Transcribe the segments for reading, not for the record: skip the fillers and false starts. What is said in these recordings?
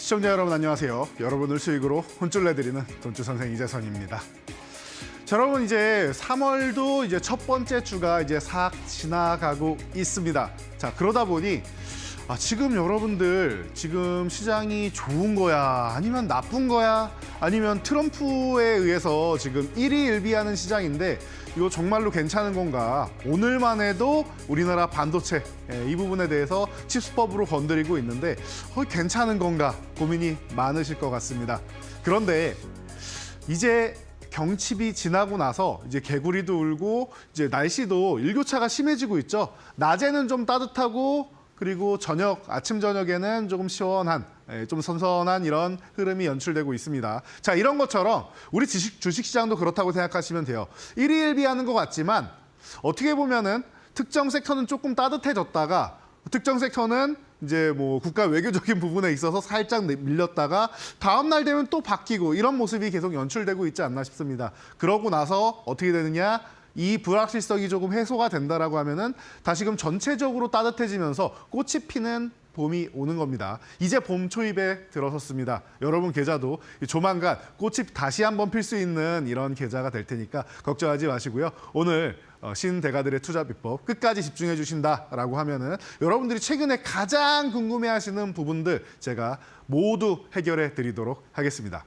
시청자 여러분 안녕하세요. 여러분을 수익으로 혼쭐 내드리는 돈주 선생 이재선입니다. 자, 여러분 이제 3월도 이제 첫 번째 주가 이제 싹 지나가고 있습니다. 자, 그러다 보니 지금 여러분들 지금 시장이 좋은 거야? 아니면 나쁜 거야? 아니면 트럼프에 의해서 지금 일희일비하는 시장인데 이거 정말로 괜찮은 건가? 오늘만 해도 우리나라 반도체 이 부분에 대해서 칩스법으로 건드리고 있는데 괜찮은 건가? 고민이 많으실 것 같습니다. 그런데 이제 경칩이 지나고 나서 이제 개구리도 울고 이제 날씨도 일교차가 심해지고 있죠. 낮에는 좀 따뜻하고 그리고 아침 저녁에는 조금 시원한, 좀 선선한 이런 흐름이 연출되고 있습니다. 자, 이런 것처럼 우리 주식시장도 그렇다고 생각하시면 돼요. 일희일비하는 것 같지만 어떻게 보면은 특정 섹터는 조금 따뜻해졌다가 특정 섹터는 이제 뭐 국가 외교적인 부분에 있어서 살짝 밀렸다가 다음 날 되면 또 바뀌고 이런 모습이 계속 연출되고 있지 않나 싶습니다. 그러고 나서 어떻게 되느냐? 이 불확실성이 조금 해소가 된다라고 하면은 다시금 전체적으로 따뜻해지면서 꽃이 피는 봄이 오는 겁니다. 이제 봄 초입에 들어섰습니다. 여러분 계좌도 조만간 꽃이 다시 한번 필 수 있는 이런 계좌가 될 테니까 걱정하지 마시고요. 오늘 신대가들의 투자 비법 끝까지 집중해 주신다라고 하면은 여러분들이 최근에 가장 궁금해하시는 부분들 제가 모두 해결해 드리도록 하겠습니다.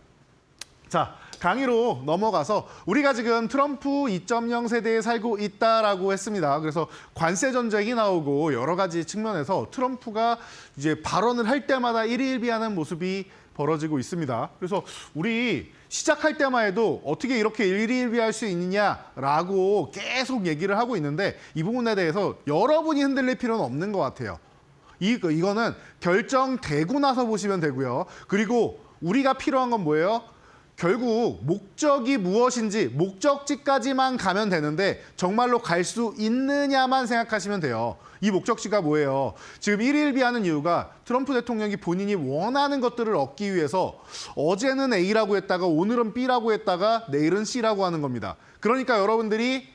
자, 강의로 넘어가서 우리가 지금 트럼프 2.0 세대에 살고 있다라고 했습니다. 그래서 관세 전쟁이 나오고 여러 가지 측면에서 트럼프가 이제 발언을 할 때마다 일희일비하는 모습이 벌어지고 있습니다. 그래서 우리 시작할 때만 해도 어떻게 이렇게 일희일비할 수 있느냐라고 계속 얘기를 하고 있는데 이 부분에 대해서 여러분이 흔들릴 필요는 없는 것 같아요. 이거는 결정되고 나서 보시면 되고요. 그리고 우리가 필요한 건 뭐예요? 결국 목적이 무엇인지 목적지까지만 가면 되는데 정말로 갈 수 있느냐만 생각하시면 돼요. 이 목적지가 뭐예요? 지금 일희일비하는 이유가 트럼프 대통령이 본인이 원하는 것들을 얻기 위해서 어제는 A라고 했다가 오늘은 B라고 했다가 내일은 C라고 하는 겁니다. 그러니까 여러분들이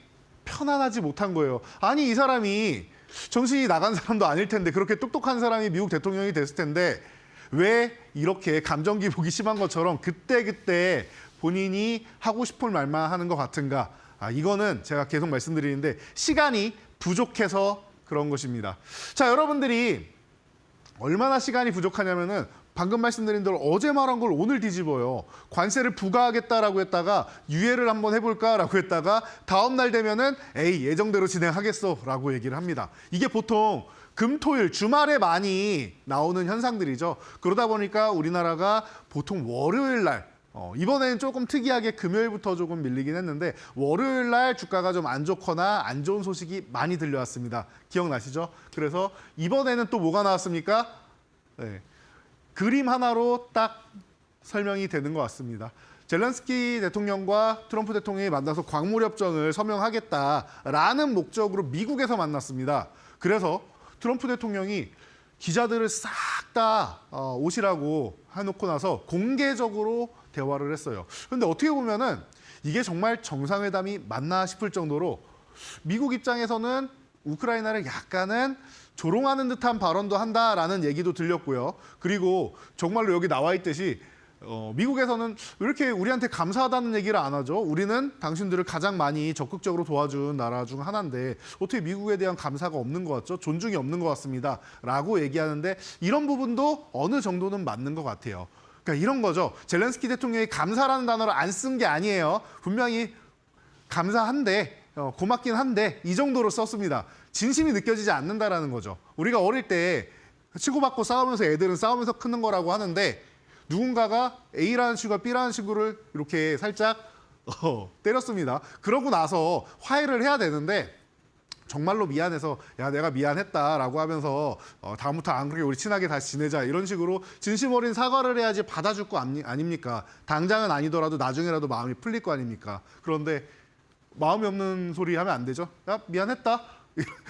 편안하지 못한 거예요. 아니 이 사람이 정신이 나간 사람도 아닐 텐데 그렇게 똑똑한 사람이 미국 대통령이 됐을 텐데 왜 이렇게 감정 기복이 심한 것처럼 그때그때 본인이 하고 싶은 말만 하는 것 같은가? 이거는 제가 계속 말씀드리는데 시간이 부족해서 그런 것입니다. 자, 여러분들이 얼마나 시간이 부족하냐면은 방금 말씀드린 대로 어제 말한 걸 오늘 뒤집어요. 관세를 부과하겠다라고 했다가 유예를 한번 해볼까라고 했다가 다음 날 되면은 에이 예정대로 진행하겠어라고 얘기를 합니다. 이게 보통 금, 토, 일, 주말에 많이 나오는 현상들이죠. 그러다 보니까 우리나라가 보통 월요일 날 이번에는 조금 특이하게 금요일부터 조금 밀리긴 했는데 월요일 날 주가가 좀 안 좋거나 안 좋은 소식이 많이 들려왔습니다. 기억나시죠? 그래서 이번에는 또 뭐가 나왔습니까? 네. 그림 하나로 딱 설명이 되는 것 같습니다. 젤렌스키 대통령과 트럼프 대통령이 만나서 광물협정을 서명하겠다라는 목적으로 미국에서 만났습니다. 그래서 트럼프 대통령이 기자들을 싹 다 오시라고 해놓고 나서 공개적으로 대화를 했어요. 그런데 어떻게 보면은 이게 정말 정상회담이 맞나 싶을 정도로 미국 입장에서는 우크라이나를 약간은 조롱하는 듯한 발언도 한다라는 얘기도 들렸고요. 그리고 정말로 여기 나와 있듯이 미국에서는 왜 이렇게 우리한테 감사하다는 얘기를 안 하죠? 우리는 당신들을 가장 많이 적극적으로 도와준 나라 중 하나인데 어떻게 미국에 대한 감사가 없는 것 같죠? 존중이 없는 것 같습니다. 라고 얘기하는데 이런 부분도 어느 정도는 맞는 것 같아요. 그러니까 이런 거죠. 젤렌스키 대통령이 감사라는 단어를 안 쓴 게 아니에요. 분명히 감사한데 고맙긴 한데 이 정도로 썼습니다. 진심이 느껴지지 않는다라는 거죠. 우리가 어릴 때 치고받고 싸우면서 애들은 싸우면서 크는 거라고 하는데 누군가가 A라는 친구가 B라는 친구를 이렇게 살짝 때렸습니다. 그러고 나서 화해를 해야 되는데 정말로 미안해서 야 내가 미안했다라고 하면서 다음부터 안 그렇게 우리 친하게 다시 지내자 이런 식으로 진심 어린 사과를 해야지 받아줄 거 아닙니까? 당장은 아니더라도 나중에라도 마음이 풀릴 거 아닙니까? 그런데 마음이 없는 소리 하면 안 되죠. 야 미안했다.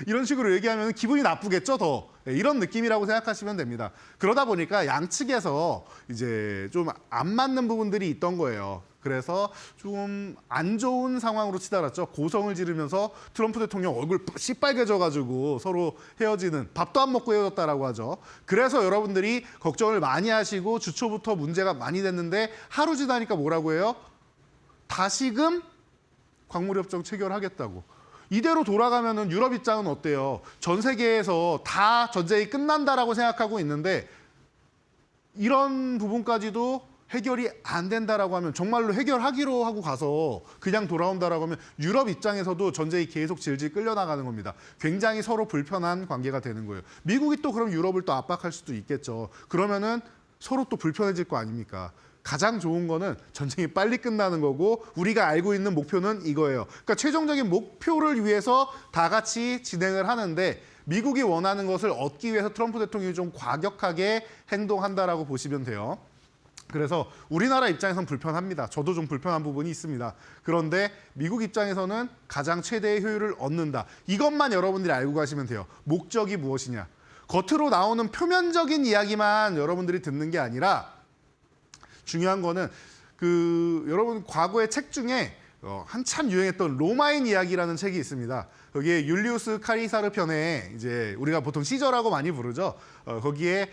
이런 식으로 얘기하면 기분이 나쁘겠죠, 더. 이런 느낌이라고 생각하시면 됩니다. 그러다 보니까 양측에서 이제 좀 안 맞는 부분들이 있던 거예요. 그래서 좀 안 좋은 상황으로 치달았죠. 고성을 지르면서 트럼프 대통령 얼굴 시빨개져가지고 서로 헤어지는, 밥도 안 먹고 헤어졌다라고 하죠. 그래서 여러분들이 걱정을 많이 하시고 주초부터 문제가 많이 됐는데 하루 지나니까 뭐라고 해요? 다시금 광물협정 체결하겠다고. 이대로 돌아가면은 유럽 입장은 어때요? 전 세계에서 다 전쟁이 끝난다라고 생각하고 있는데 이런 부분까지도 해결이 안 된다라고 하면, 정말로 해결하기로 하고 가서 그냥 돌아온다라고 하면 유럽 입장에서도 전쟁이 계속 질질 끌려나가는 겁니다. 굉장히 서로 불편한 관계가 되는 거예요. 미국이 또 그럼 유럽을 또 압박할 수도 있겠죠. 그러면은 서로 또 불편해질 거 아닙니까? 가장 좋은 거는 전쟁이 빨리 끝나는 거고, 우리가 알고 있는 목표는 이거예요. 그러니까 최종적인 목표를 위해서 다 같이 진행을 하는데, 미국이 원하는 것을 얻기 위해서 트럼프 대통령이 좀 과격하게 행동한다라고 보시면 돼요. 그래서 우리나라 입장에서는 불편합니다. 저도 좀 불편한 부분이 있습니다. 그런데 미국 입장에서는 가장 최대의 효율을 얻는다. 이것만 여러분들이 알고 가시면 돼요. 목적이 무엇이냐. 겉으로 나오는 표면적인 이야기만 여러분들이 듣는 게 아니라, 중요한 거는 여러분 과거의 책 중에 한참 유행했던 로마인 이야기라는 책이 있습니다. 거기에 율리우스 카리사르 편에 이제 우리가 보통 시저라고 많이 부르죠. 거기에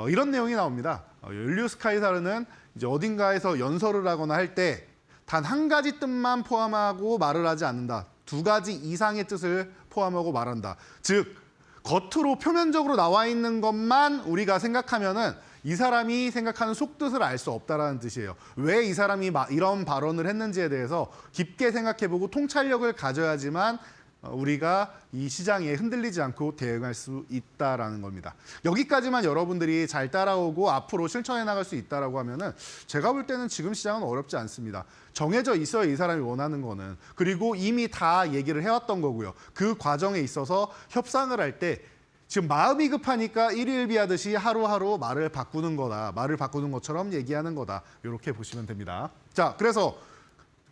이런 내용이 나옵니다. 율리우스 카리사르는 이제 어딘가에서 연설을 하거나 할 때 단 한 가지 뜻만 포함하고 말을 하지 않는다. 두 가지 이상의 뜻을 포함하고 말한다. 즉 겉으로 표면적으로 나와 있는 것만 우리가 생각하면은 이 사람이 생각하는 속뜻을 알 수 없다라는 뜻이에요. 왜 이 사람이 이런 발언을 했는지에 대해서 깊게 생각해보고 통찰력을 가져야지만 우리가 이 시장에 흔들리지 않고 대응할 수 있다라는 겁니다. 여기까지만 여러분들이 잘 따라오고 앞으로 실천해 나갈 수 있다라고 하면은 제가 볼 때는 지금 시장은 어렵지 않습니다. 정해져 있어요, 이 사람이 원하는 거는. 그리고 이미 다 얘기를 해왔던 거고요. 그 과정에 있어서 협상을 할 때 지금 마음이 급하니까 일일비하듯이 하루하루 말을 바꾸는 거다. 말을 바꾸는 것처럼 얘기하는 거다. 이렇게 보시면 됩니다. 자, 그래서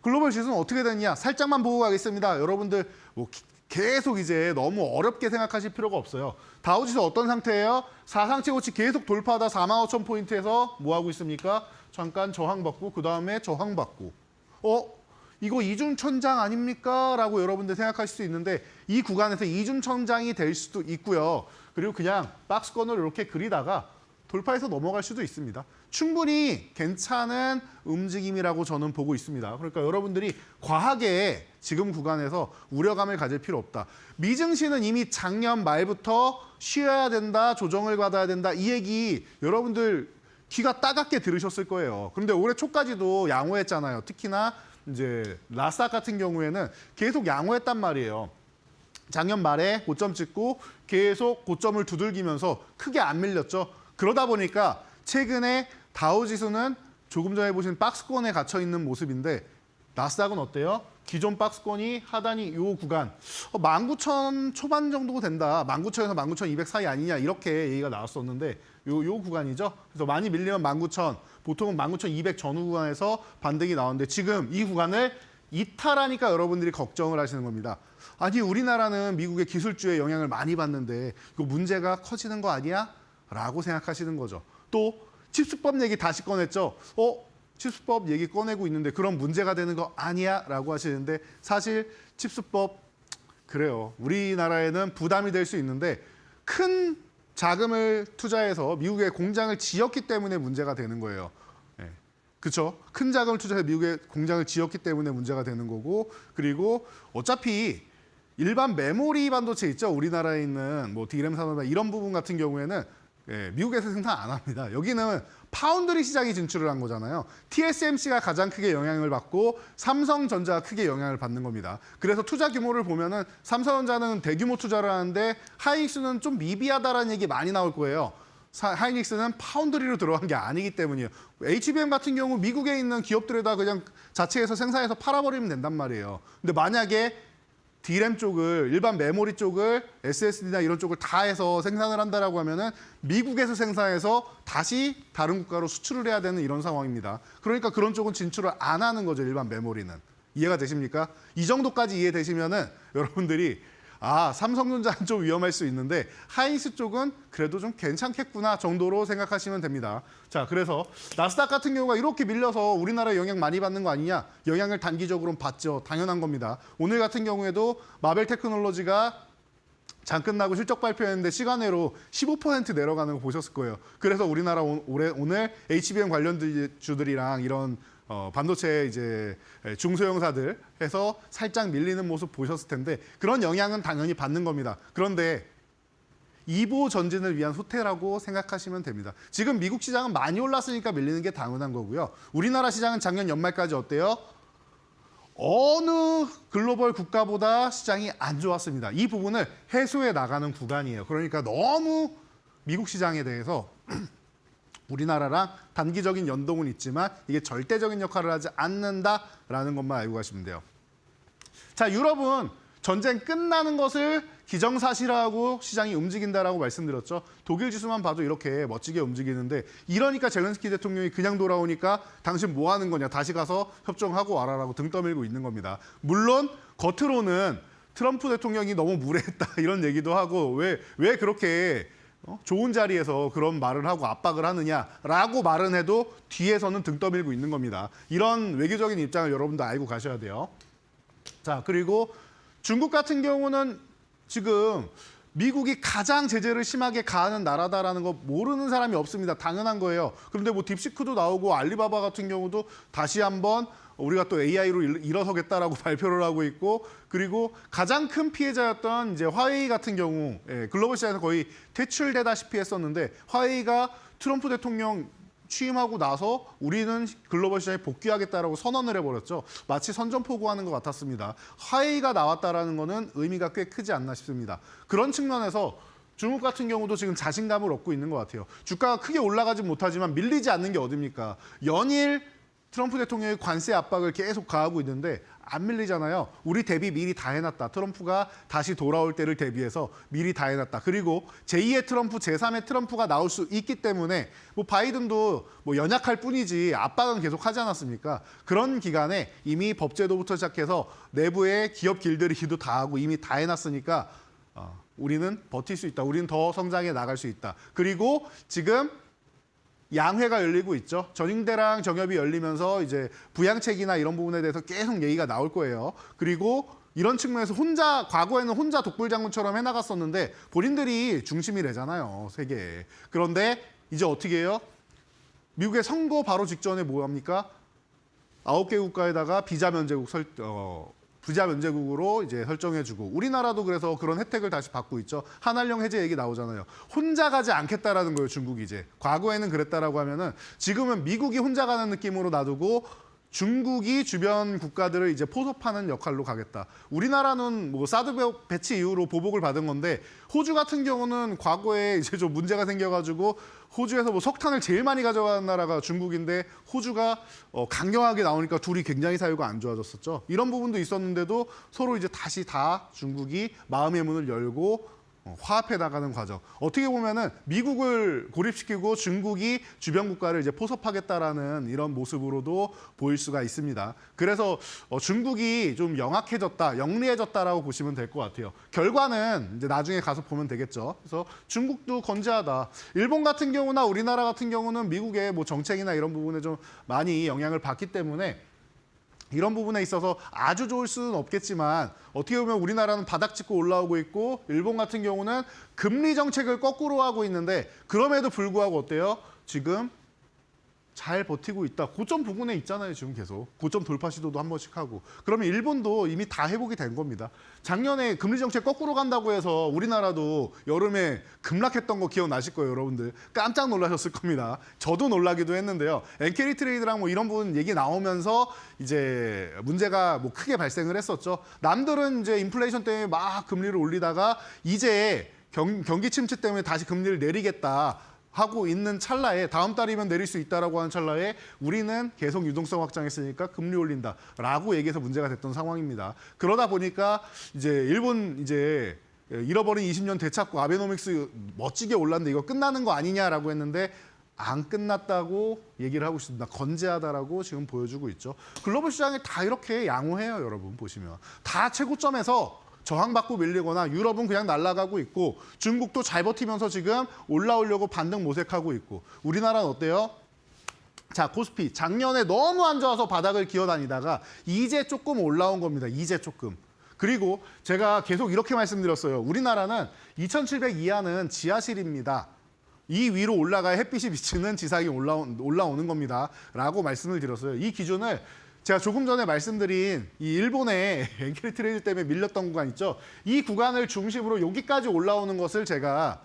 글로벌 지수는 어떻게 됐냐? 살짝만 보고 가겠습니다. 여러분들 뭐 계속 이제 너무 어렵게 생각하실 필요가 없어요. 다우지수 어떤 상태예요? 사상 최고치 계속 돌파하다 45,000포인트에서 뭐 하고 있습니까? 잠깐 저항받고 그 다음에 저항받고. 이거 이중천장 아닙니까? 라고 여러분들 생각하실 수 있는데 이 구간에서 이중천장이 될 수도 있고요. 그리고 그냥 박스권을 이렇게 그리다가 돌파해서 넘어갈 수도 있습니다. 충분히 괜찮은 움직임이라고 저는 보고 있습니다. 그러니까 여러분들이 과하게 지금 구간에서 우려감을 가질 필요 없다. 미증시는 이미 작년 말부터 쉬어야 된다, 조정을 받아야 된다, 이 얘기 여러분들 귀가 따갑게 들으셨을 거예요. 그런데 올해 초까지도 양호했잖아요. 특히나 이제 나스닥 같은 경우에는 계속 양호했단 말이에요. 작년 말에 고점 찍고 계속 고점을 두들기면서 크게 안 밀렸죠. 그러다 보니까 최근에 다우지수는 조금 전에 보신 박스권에 갇혀 있는 모습인데 나스닥은 어때요? 기존 박스권이 하단이 요 구간 19,000 초반 정도 된다. 19,000에서 19,200 사이 아니냐 이렇게 얘기가 나왔었는데 요 구간이죠. 그래서 많이 밀리면 19,000, 보통은 19,200 전후 구간에서 반등이 나오는데 지금 이 구간을 이탈하니까 여러분들이 걱정을 하시는 겁니다. 아니 우리나라는 미국의 기술주의 영향을 많이 받는데 이거 문제가 커지는 거 아니야? 라고 생각하시는 거죠. 또 칩스법 얘기 다시 꺼냈죠. 칩스법 얘기 꺼내고 있는데 그럼 문제가 되는 거 아니야? 라고 하시는데 사실 칩스법 그래요. 우리나라에는 부담이 될 수 있는데 큰 자금을 투자해서 미국의 공장을 지었기 때문에 문제가 되는 거예요. 네. 그렇죠? 큰 자금을 투자해서 미국의 공장을 지었기 때문에 문제가 되는 거고 그리고 어차피 일반 메모리 반도체 있죠? 우리나라에 있는 뭐 D램 산업이나 이런 부분 같은 경우에는 미국에서 생산 안 합니다. 여기는 파운드리 시장이 진출을 한 거잖아요. TSMC가 가장 크게 영향을 받고 삼성전자가 크게 영향을 받는 겁니다. 그래서 투자 규모를 보면은 삼성전자는 대규모 투자를 하는데 하이닉스는 좀 미비하다라는 얘기 많이 나올 거예요. 하이닉스는 파운드리로 들어간 게 아니기 때문이에요. HBM 같은 경우 미국에 있는 기업들에다 그냥 자체에서 생산해서 팔아버리면 된단 말이에요. 근데 만약에 D램 쪽을 일반 메모리 쪽을 SSD나 이런 쪽을 다 해서 생산을 한다라고 하면은 미국에서 생산해서 다시 다른 국가로 수출을 해야 되는 이런 상황입니다. 그러니까 그런 쪽은 진출을 안 하는 거죠, 일반 메모리는. 이해가 되십니까? 이 정도까지 이해되시면은 여러분들이 아, 삼성전자는 좀 위험할 수 있는데 하이닉스 쪽은 그래도 좀 괜찮겠구나 정도로 생각하시면 됩니다. 자, 그래서 나스닥 같은 경우가 이렇게 밀려서 우리나라에 영향 많이 받는 거 아니냐? 영향을 단기적으로는 받죠. 당연한 겁니다. 오늘 같은 경우에도 마벨 테크놀로지가 장 끝나고 실적 발표했는데 시간외로 15% 내려가는 거 보셨을 거예요. 그래서 우리나라 오늘 HBM 관련 주들이랑 이런 반도체 이제 중소형사들 해서 살짝 밀리는 모습 보셨을 텐데 그런 영향은 당연히 받는 겁니다. 그런데 2보 전진을 위한 후퇴라고 생각하시면 됩니다. 지금 미국 시장은 많이 올랐으니까 밀리는 게 당연한 거고요. 우리나라 시장은 작년 연말까지 어때요? 어느 글로벌 국가보다 시장이 안 좋았습니다. 이 부분을 해소해 나가는 구간이에요. 그러니까 너무 미국 시장에 대해서 우리나라랑 단기적인 연동은 있지만 이게 절대적인 역할을 하지 않는다라는 것만 알고 가시면 돼요. 자, 유럽은 전쟁 끝나는 것을 기정사실화하고 시장이 움직인다라고 말씀드렸죠. 독일 지수만 봐도 이렇게 멋지게 움직이는데 이러니까 젤렌스키 대통령이 그냥 돌아오니까 당신 뭐 하는 거냐, 다시 가서 협정하고 와라라고 등 떠밀고 있는 겁니다. 물론 겉으로는 트럼프 대통령이 너무 무례했다 이런 얘기도 하고 왜 그렇게 좋은 자리에서 그런 말을 하고 압박을 하느냐라고 말은 해도 뒤에서는 등 떠밀고 있는 겁니다. 이런 외교적인 입장을 여러분도 알고 가셔야 돼요. 자, 그리고 중국 같은 경우는 지금 미국이 가장 제재를 심하게 가하는 나라다라는 거 모르는 사람이 없습니다. 당연한 거예요. 그런데 뭐 딥시크도 나오고 알리바바 같은 경우도 다시 한번 우리가 또 AI로 일어서겠다라고 발표를 하고 있고, 그리고 가장 큰 피해자였던 이제 화웨이 같은 경우 글로벌 시장에서 거의 퇴출되다시피 했었는데 화웨이가 트럼프 대통령 취임하고 나서 우리는 글로벌 시장에 복귀하겠다라고 선언을 해버렸죠. 마치 선전포고하는 것 같았습니다. 화웨이가 나왔다라는 거는 의미가 꽤 크지 않나 싶습니다. 그런 측면에서 중국 같은 경우도 지금 자신감을 얻고 있는 것 같아요. 주가가 크게 올라가진 못하지만 밀리지 않는 게 어딥니까? 연일 트럼프 대통령이 관세 압박을 계속 가하고 있는데 안 밀리잖아요. 우리 대비 미리 다 해놨다. 트럼프가 다시 돌아올 때를 대비해서 미리 다 해놨다. 그리고 제2의 트럼프, 제3의 트럼프가 나올 수 있기 때문에 뭐 바이든도 뭐 연약할 뿐이지 압박은 계속 하지 않았습니까? 그런 기간에 이미 법제도부터 시작해서 내부의 기업 길들이기도 다 하고 이미 다 해놨으니까 우리는 버틸 수 있다. 우리는 더 성장해 나갈 수 있다. 그리고 지금 양회가 열리고 있죠. 전임대랑 정협이 열리면서 이제 부양책이나 이런 부분에 대해서 계속 얘기가 나올 거예요. 그리고 이런 측면에서 과거에는 혼자 독불장군처럼 해나갔었는데 본인들이 중심이래잖아요, 세계에. 그런데 이제 어떻게 해요? 미국의 선거 바로 직전에 뭐 합니까? 9개 국가에다가 비자 면제국으로 이제 설정해주고, 우리나라도 그래서 그런 혜택을 다시 받고 있죠. 한한령 해제 얘기 나오잖아요. 혼자 가지 않겠다라는 거예요, 중국이 이제. 과거에는 그랬다라고 하면은 지금은 미국이 혼자 가는 느낌으로 놔두고 중국이 주변 국가들을 이제 포섭하는 역할로 가겠다. 우리나라는 뭐 사드 배치 이후로 보복을 받은 건데 호주 같은 경우는 과거에 이제 좀 문제가 생겨가지고 호주에서 뭐 석탄을 제일 많이 가져가는 나라가 중국인데 호주가 강경하게 나오니까 둘이 굉장히 사이가 안 좋아졌었죠. 이런 부분도 있었는데도 서로 이제 다시 다 중국이 마음의 문을 열고 화합해 나가는 과정. 어떻게 보면은 미국을 고립시키고 중국이 주변 국가를 이제 포섭하겠다라는 이런 모습으로도 보일 수가 있습니다. 그래서 중국이 좀 영악해졌다, 영리해졌다라고 보시면 될 것 같아요. 결과는 이제 나중에 가서 보면 되겠죠. 그래서 중국도 건재하다. 일본 같은 경우나 우리나라 같은 경우는 미국의 뭐 정책이나 이런 부분에 좀 많이 영향을 받기 때문에 이런 부분에 있어서 아주 좋을 수는 없겠지만 어떻게 보면 우리나라는 바닥 짚고 올라오고 있고 일본 같은 경우는 금리 정책을 거꾸로 하고 있는데 그럼에도 불구하고 어때요? 지금 잘 버티고 있다. 고점 부근에 있잖아요, 지금 계속. 고점 돌파 시도도 한 번씩 하고. 그러면 일본도 이미 다 회복이 된 겁니다. 작년에 금리 정책 거꾸로 간다고 해서 우리나라도 여름에 급락했던 거 기억나실 거예요, 여러분들. 깜짝 놀라셨을 겁니다. 저도 놀라기도 했는데요. 엔캐리 트레이드랑 뭐 이런 부분 얘기 나오면서 이제 문제가 뭐 크게 발생을 했었죠. 남들은 이제 인플레이션 때문에 막 금리를 올리다가 이제 경기 침체 때문에 다시 금리를 내리겠다 하고 있는 찰나에, 다음 달이면 내릴 수 있다라고 하는 찰나에 우리는 계속 유동성 확장했으니까 금리 올린다라고 얘기해서 문제가 됐던 상황입니다. 그러다 보니까 이제 일본 이제 잃어버린 20년 되찾고 아베노믹스 멋지게 올랐는데 이거 끝나는 거 아니냐라고 했는데 안 끝났다고 얘기를 하고 있습니다. 건재하다라고 지금 보여주고 있죠. 글로벌 시장이 다 이렇게 양호해요, 여러분 보시면. 다 최고점에서 저항받고 밀리거나 유럽은 그냥 날아가고 있고 중국도 잘 버티면서 지금 올라오려고 반등 모색하고 있고 우리나라는 어때요? 자, 코스피 작년에 너무 안 좋아서 바닥을 기어다니다가 이제 조금 올라온 겁니다. 이제 조금. 그리고 제가 계속 이렇게 말씀드렸어요. 우리나라는 2700 이하는 지하실입니다. 이 위로 올라가야 햇빛이 비치는 지상이 올라오는 겁니다. 라고 말씀을 드렸어요. 이 기준을 제가 조금 전에 말씀드린 이 일본의 엔킬 트레이드 때문에 밀렸던 구간 있죠. 이 구간을 중심으로 여기까지 올라오는 것을 제가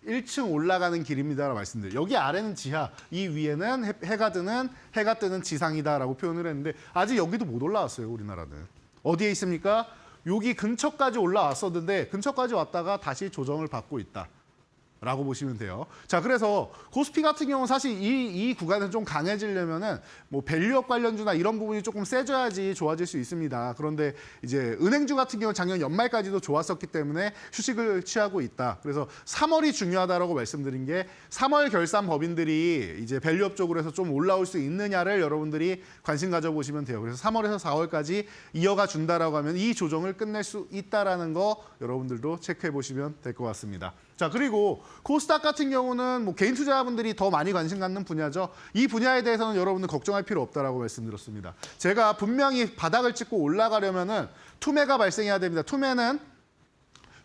1층 올라가는 길입니다라고 말씀드려요. 여기 아래는 지하, 이 위에는 해가 뜨는 지상이다라고 표현을 했는데 아직 여기도 못 올라왔어요. 우리나라는. 어디에 있습니까? 여기 근처까지 올라왔었는데 근처까지 왔다가 다시 조정을 받고 있다. 라고 보시면 돼요. 자, 그래서 코스피 같은 경우는 사실 이 구간은 좀 강해지려면은 뭐 밸류업 관련주나 이런 부분이 조금 세져야지 좋아질 수 있습니다. 그런데 이제 은행주 같은 경우는 작년 연말까지도 좋았었기 때문에 휴식을 취하고 있다. 그래서 3월이 중요하다라고 말씀드린 게 3월 결산 법인들이 이제 밸류업 쪽으로 해서 좀 올라올 수 있느냐를 여러분들이 관심 가져보시면 돼요. 그래서 3월에서 4월까지 이어가 준다라고 하면 이 조정을 끝낼 수 있다라는 거 여러분들도 체크해 보시면 될 것 같습니다. 자, 그리고 코스닥 같은 경우는 뭐 개인 투자자분들이 더 많이 관심 갖는 분야죠. 이 분야에 대해서는 여러분들 걱정할 필요 없다라고 말씀드렸습니다. 제가 분명히 바닥을 찍고 올라가려면은 투매가 발생해야 됩니다. 투매는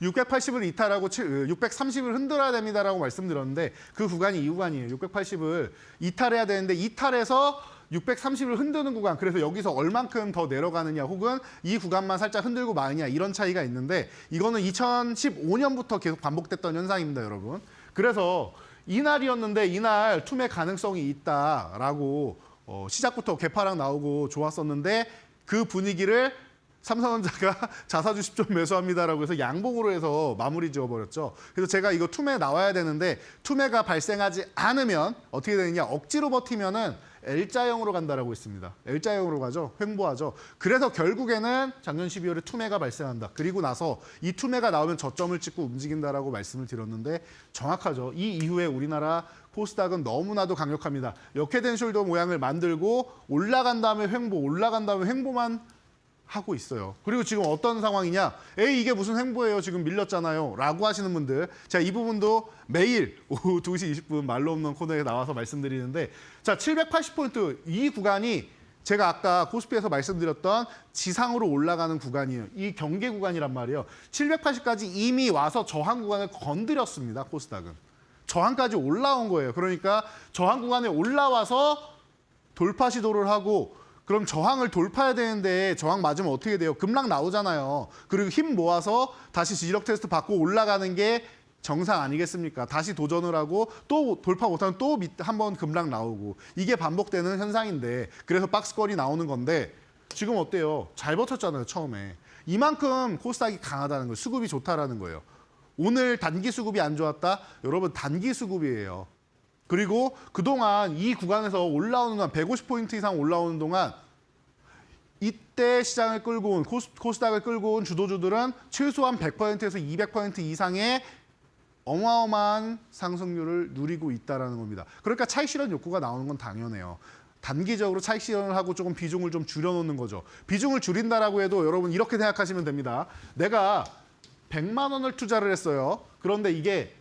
680을 이탈하고 630을 흔들어야 됩니다라고 말씀드렸는데 그 구간이 이 구간이에요. 680을 이탈해야 되는데 이탈해서 630을 흔드는 구간, 그래서 여기서 얼만큼 더 내려가느냐 혹은 이 구간만 살짝 흔들고 마느냐 이런 차이가 있는데 이거는 2015년부터 계속 반복됐던 현상입니다, 여러분. 그래서 이날이었는데 이날 투매 가능성이 있다라고 시작부터 개파락 나오고 좋았었는데 그 분위기를 삼성전자가 자사주 10조 매수합니다라고 해서 양봉으로 해서 마무리 지어버렸죠. 그래서 제가 이거 투매 나와야 되는데 투매가 발생하지 않으면 어떻게 되느냐, 억지로 버티면은 L자형으로 간다라고 했습니다. L자형으로 가죠. 횡보하죠. 그래서 결국에는 작년 12월에 투매가 발생한다. 그리고 나서 이 투매가 나오면 저점을 찍고 움직인다라고 말씀을 드렸는데 정확하죠. 이 이후에 우리나라 코스닥은 너무나도 강력합니다. 역회된 숄더 모양을 만들고 올라간 다음에 횡보, 올라간 다음에 횡보만 하고 있어요. 그리고 지금 어떤 상황이냐? 에이, 이게 무슨 횡보예요? 지금 밀렸잖아요. 라고 하시는 분들. 제가 이 부분도 매일 오후 2시 20분 말로 없는 코너에 나와서 말씀드리는데 자, 780포인트 이 구간이 제가 아까 코스피에서 말씀드렸던 지상으로 올라가는 구간이에요. 이 경계 구간이란 말이에요. 780까지 이미 와서 저항 구간을 건드렸습니다. 코스닥은. 저항까지 올라온 거예요. 그러니까 저항 구간에 올라와서 돌파 시도를 하고 그럼 저항을 돌파해야 되는데 저항 맞으면 어떻게 돼요? 급락 나오잖아요. 그리고 힘 모아서 다시 지지력 테스트 받고 올라가는 게 정상 아니겠습니까? 다시 도전을 하고 또 돌파 못하면 또 한 번 급락 나오고 이게 반복되는 현상인데 그래서 박스권이 나오는 건데 지금 어때요? 잘 버텼잖아요, 처음에. 이만큼 코스닥이 강하다는 거예요. 수급이 좋다라는 거예요. 오늘 단기 수급이 안 좋았다? 여러분, 단기 수급이에요. 그리고 그동안 이 구간에서 올라오는 동안 150포인트 이상 올라오는 동안 이때 시장을 끌고 온 코스닥을 끌고 온 주도주들은 최소한 100%에서 200% 이상의 어마어마한 상승률을 누리고 있다는 겁니다. 그러니까 차익 실현 욕구가 나오는 건 당연해요. 단기적으로 차익 실현을 하고 조금 비중을 좀 줄여놓는 거죠. 비중을 줄인다라고 해도 여러분 이렇게 생각하시면 됩니다. 내가 100만 원을 투자를 했어요. 그런데 이게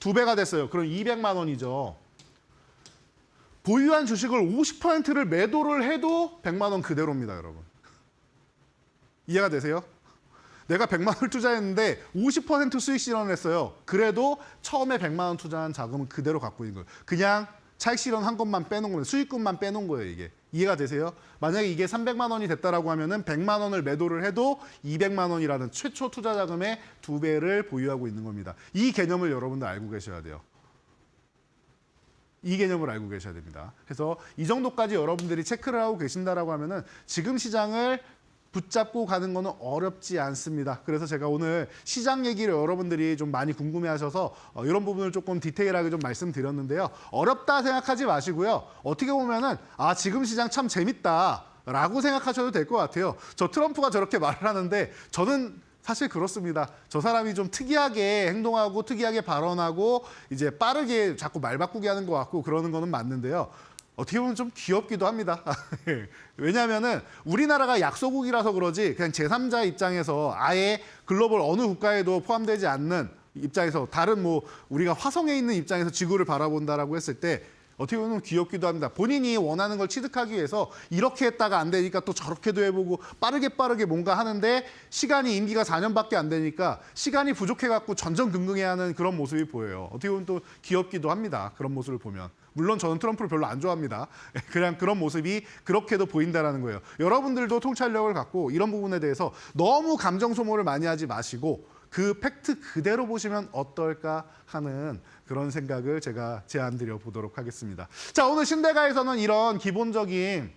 2배가 됐어요. 그럼 200만 원이죠. 보유한 주식을 50%를 매도를 해도 100만 원 그대로입니다, 여러분. 이해가 되세요? 내가 100만 원을 투자했는데 50% 수익 실현을 했어요. 그래도 처음에 100만 원 투자한 자금은 그대로 갖고 있는 거예요. 그냥 차익 실현한 것만 빼놓은 거예요. 수익금만 빼놓은 거예요, 이게. 이해가 되세요? 만약에 이게 300만 원이 됐다라고 하면은 100만 원을 매도를 해도 200만 원이라는 최초 투자 자금의 2배를 보유하고 있는 겁니다. 이 개념을 여러분들 알고 계셔야 돼요. 이 개념을 알고 계셔야 됩니다. 그래서 이 정도까지 여러분들이 체크를 하고 계신다라고 하면은 지금 시장을 붙잡고 가는 거는 어렵지 않습니다. 그래서 제가 오늘 시장 얘기를 여러분들이 좀 많이 궁금해하셔서 이런 부분을 조금 디테일하게 좀 말씀드렸는데요. 어렵다 생각하지 마시고요. 어떻게 보면은 지금 시장 참 재밌다라고 생각하셔도 될 것 같아요. 저 트럼프가 저렇게 말을 하는데 저는 사실 그렇습니다. 저 사람이 좀 특이하게 행동하고 특이하게 발언하고 이제 빠르게 자꾸 말 바꾸게 하는 것 같고 그러는 거는 맞는데요. 어떻게 보면 좀 귀엽기도 합니다. 왜냐하면은 우리나라가 약소국이라서 그러지 그냥 제3자 입장에서 아예 글로벌 어느 국가에도 포함되지 않는 입장에서 다른 뭐 우리가 화성에 있는 입장에서 지구를 바라본다라고 했을 때 어떻게 보면 귀엽기도 합니다. 본인이 원하는 걸 취득하기 위해서 이렇게 했다가 안 되니까 또 저렇게도 해보고 빠르게 뭔가 하는데 시간이 임기가 4년밖에 안 되니까 시간이 부족해갖고 전전긍긍해야 하는 그런 모습이 보여요. 어떻게 보면 또 귀엽기도 합니다. 그런 모습을 보면. 물론 저는 트럼프를 별로 안 좋아합니다. 그냥 그런 모습이 그렇게도 보인다는 거예요. 여러분들도 통찰력을 갖고 이런 부분에 대해서 너무 감정 소모를 많이 하지 마시고 그 팩트 그대로 보시면 어떨까 하는 그런 생각을 제가 제안드려 보도록 하겠습니다. 자, 오늘 신대가에서는 이런 기본적인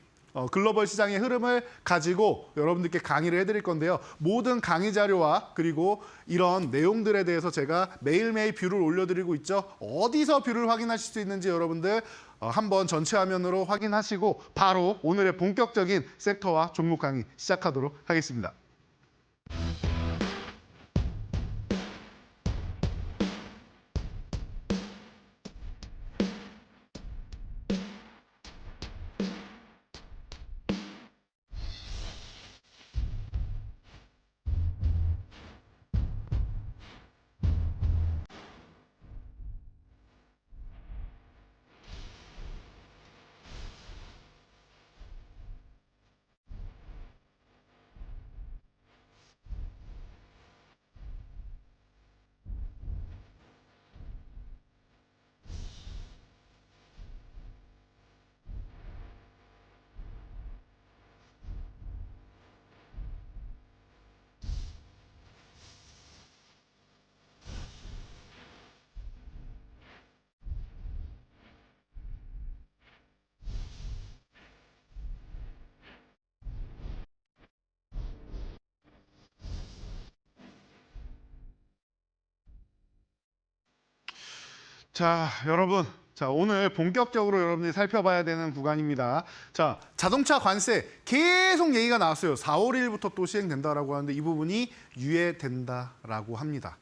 글로벌 시장의 흐름을 가지고 여러분들께 강의를 해드릴 건데요. 모든 강의 자료와 그리고 이런 내용들에 대해서 제가 매일매일 뷰를 올려드리고 있죠. 어디서 뷰를 확인하실 수 있는지 여러분들 한번 전체 화면으로 확인하시고 바로 오늘의 본격적인 섹터와 종목 강의 시작하도록 하겠습니다. 자, 여러분. 자, 오늘 본격적으로 여러분들이 살펴봐야 되는 구간입니다. 자, 자동차 관세 계속 얘기가 나왔어요. 4월 1일부터 또 시행된다라고 하는데 이 부분이 유예된다라고 합니다.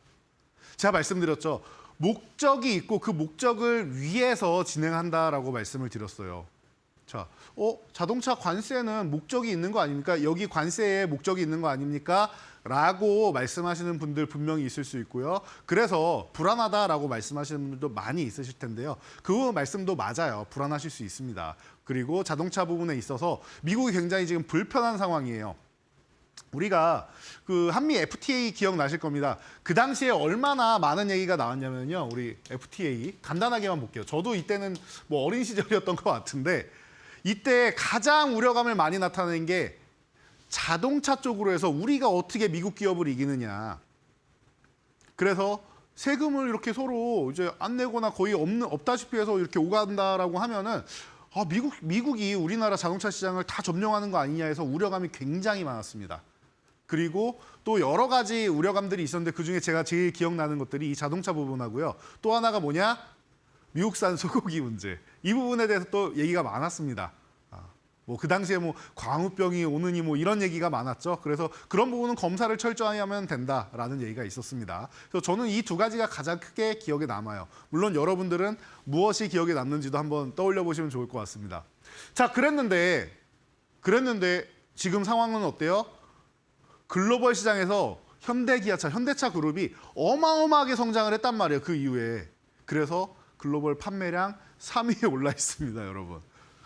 제가 말씀드렸죠. 목적이 있고 그 목적을 위해서 진행한다라고 말씀을 드렸어요. 자, 자동차 관세는 목적이 있는 거 아닙니까? 여기 관세에 목적이 있는 거 아닙니까? 라고 말씀하시는 분들 분명히 있을 수 있고요. 그래서 불안하다라고 말씀하시는 분들도 많이 있으실 텐데요. 그 말씀도 맞아요. 불안하실 수 있습니다. 그리고 자동차 부분에 있어서 미국이 굉장히 지금 불편한 상황이에요. 우리가 그 한미 FTA 기억나실 겁니다. 그 당시에 얼마나 많은 얘기가 나왔냐면요. 우리 FTA 간단하게만 볼게요. 저도 이때는 뭐 어린 시절이었던 것 같은데 이때 가장 우려감을 많이 나타낸 게 자동차 쪽으로 해서 우리가 어떻게 미국 기업을 이기느냐. 그래서 세금을 이렇게 서로 이제 안 내거나 거의 없다시피 해서 이렇게 오간다라고 하면은 미국이 우리나라 자동차 시장을 다 점령하는 거 아니냐 해서 우려감이 굉장히 많았습니다. 그리고 또 여러 가지 우려감들이 있었는데 그중에 제가 제일 기억나는 것들이 이 자동차 부분하고요. 또 하나가 뭐냐? 미국산 소고기 문제. 이 부분에 대해서 또 얘기가 많았습니다. 뭐 그 당시에 뭐 광우병이 오느니 뭐 이런 얘기가 많았죠. 그래서 그런 부분은 검사를 철저히 하면 된다라는 얘기가 있었습니다. 그래서 저는 이 두 가지가 가장 크게 기억에 남아요. 물론 여러분들은 무엇이 기억에 남는지도 한번 떠올려 보시면 좋을 것 같습니다. 자, 그랬는데 지금 상황은 어때요? 글로벌 시장에서 현대기아차, 현대차 그룹이 어마어마하게 성장을 했단 말이에요. 그 이후에. 그래서 글로벌 판매량 3위에 올라 있습니다, 여러분.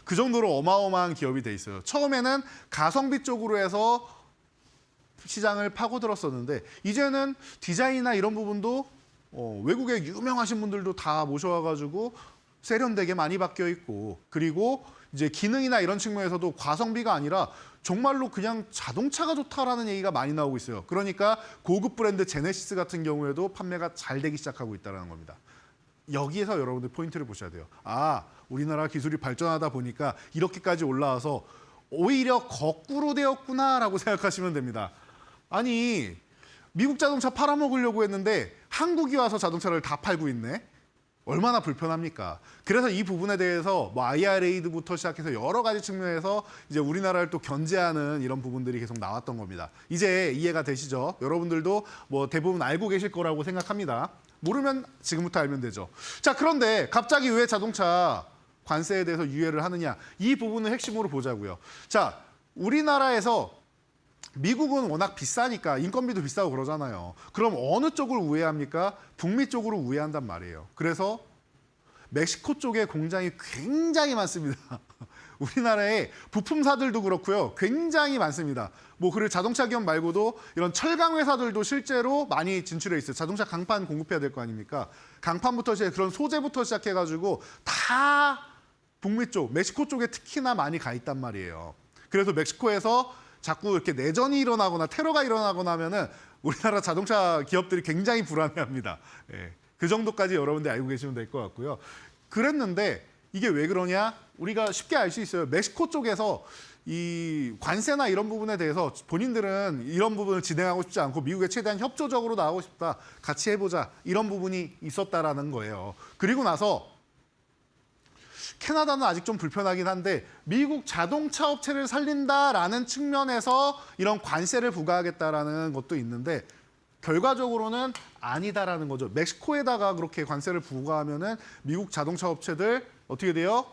그 정도로 어마어마한 기업이 돼 있어요. 처음에는 가성비 쪽으로 해서 시장을 파고들었었는데 이제는 디자인이나 이런 부분도 외국의 유명하신 분들도 다 모셔와가지고 세련되게 많이 바뀌어 있고 그리고 이제 기능이나 이런 측면에서도 과성비가 아니라 정말로 그냥 자동차가 좋다라는 얘기가 많이 나오고 있어요. 그러니까 고급 브랜드 제네시스 같은 경우에도 판매가 잘 되기 시작하고 있다는 겁니다. 여기에서 여러분들 포인트를 보셔야 돼요. 우리나라 기술이 발전하다 보니까 이렇게까지 올라와서 오히려 거꾸로 되었구나라고 생각하시면 됩니다. 아니, 미국 자동차 팔아먹으려고 했는데 한국이 와서 자동차를 다 팔고 있네. 얼마나 불편합니까? 그래서 이 부분에 대해서 뭐 IRA부터 시작해서 여러 가지 측면에서 이제 우리나라를 또 견제하는 이런 부분들이 계속 나왔던 겁니다. 이제 이해가 되시죠? 여러분들도 뭐 대부분 알고 계실 거라고 생각합니다. 모르면 지금부터 알면 되죠. 자, 그런데 갑자기 왜 자동차 관세에 대해서 유예를 하느냐. 이 부분을 핵심으로 보자고요. 자, 우리나라에서 미국은 워낙 비싸니까 인건비도 비싸고 그러잖아요. 그럼 어느 쪽을 우회합니까? 북미 쪽으로 우회한단 말이에요. 그래서 멕시코 쪽에 공장이 굉장히 많습니다. 우리나라의 부품사들도 그렇고요. 굉장히 많습니다. 뭐 그리고 자동차 기업 말고도 이런 철강 회사들도 실제로 많이 진출해 있어요. 자동차 강판 공급해야 될 거 아닙니까? 강판부터 그런 소재부터 시작해가지고 다 북미 쪽, 멕시코 쪽에 특히나 많이 가 있단 말이에요. 그래서 멕시코에서 자꾸 이렇게 내전이 일어나거나 테러가 일어나거나 하면은 우리나라 자동차 기업들이 굉장히 불안해합니다. 예, 그 정도까지 여러분들 알고 계시면 될 것 같고요. 그랬는데 이게 왜 그러냐? 우리가 쉽게 알 수 있어요. 멕시코 쪽에서 이 관세나 이런 부분에 대해서 본인들은 이런 부분을 진행하고 싶지 않고 미국에 최대한 협조적으로 나가고 싶다. 같이 해보자. 이런 부분이 있었다라는 거예요. 그리고 나서 캐나다는 아직 좀 불편하긴 한데 미국 자동차 업체를 살린다라는 측면에서 이런 관세를 부과하겠다라는 것도 있는데 결과적으로는 아니다라는 거죠. 멕시코에다가 그렇게 관세를 부과하면은 미국 자동차 업체들 어떻게 돼요?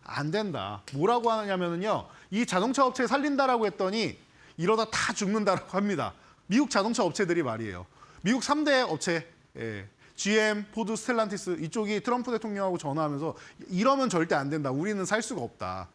안 된다. 뭐라고 하냐면요. 이 자동차 업체 살린다라고 했더니 이러다 다 죽는다라고 합니다. 미국 자동차 업체들이 말이에요. 미국 3대 업체, GM, 포드, 스텔란티스 이쪽이 트럼프 대통령하고 전화하면서 이러면 절대 안 된다. 우리는 살 수가 없다.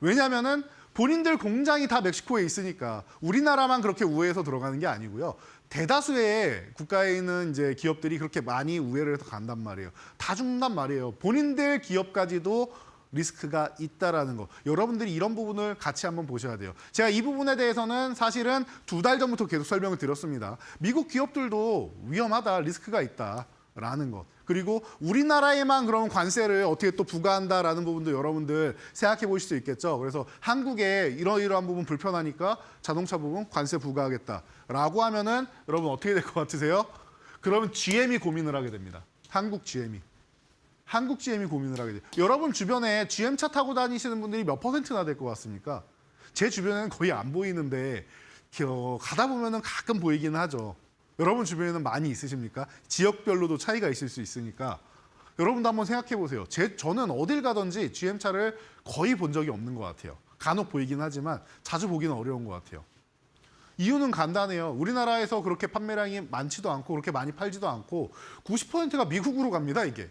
왜냐하면은 본인들 공장이 다 멕시코에 있으니까 우리나라만 그렇게 우회해서 들어가는 게 아니고요. 대다수의 국가에 있는 이제 기업들이 그렇게 많이 우회를 해서 간단 말이에요. 다 죽는단 말이에요. 본인들 기업까지도 리스크가 있다라는 거. 여러분들이 이런 부분을 같이 한번 보셔야 돼요. 제가 이 부분에 대해서는 사실은 2달 전부터 계속 설명을 드렸습니다. 미국 기업들도 위험하다, 리스크가 있다라는 것. 그리고 우리나라에만 그런 관세를 어떻게 또 부과한다라는 부분도 여러분들 생각해 보실 수 있겠죠. 그래서 한국에 이러이러한 부분 불편하니까 자동차 부분 관세 부과하겠다라고 하면은 여러분 어떻게 될 것 같으세요? 그러면 GM이 고민을 하게 됩니다. 한국 GM이 고민을 하게 돼요. 여러분 주변에 GM차 타고 다니시는 분들이 몇 퍼센트나 될 것 같습니까? 제 주변에는 거의 안 보이는데 가다 보면은 가끔 보이기는 하죠. 여러분 주변에는 많이 있으십니까? 지역별로도 차이가 있을 수 있으니까 여러분도 한번 생각해 보세요. 저는 어딜 가든지 GM차를 거의 본 적이 없는 것 같아요. 간혹 보이긴 하지만 자주 보기는 어려운 것 같아요. 이유는 간단해요. 우리나라에서 그렇게 판매량이 많지도 않고 그렇게 많이 팔지도 않고 90%가 미국으로 갑니다. 이게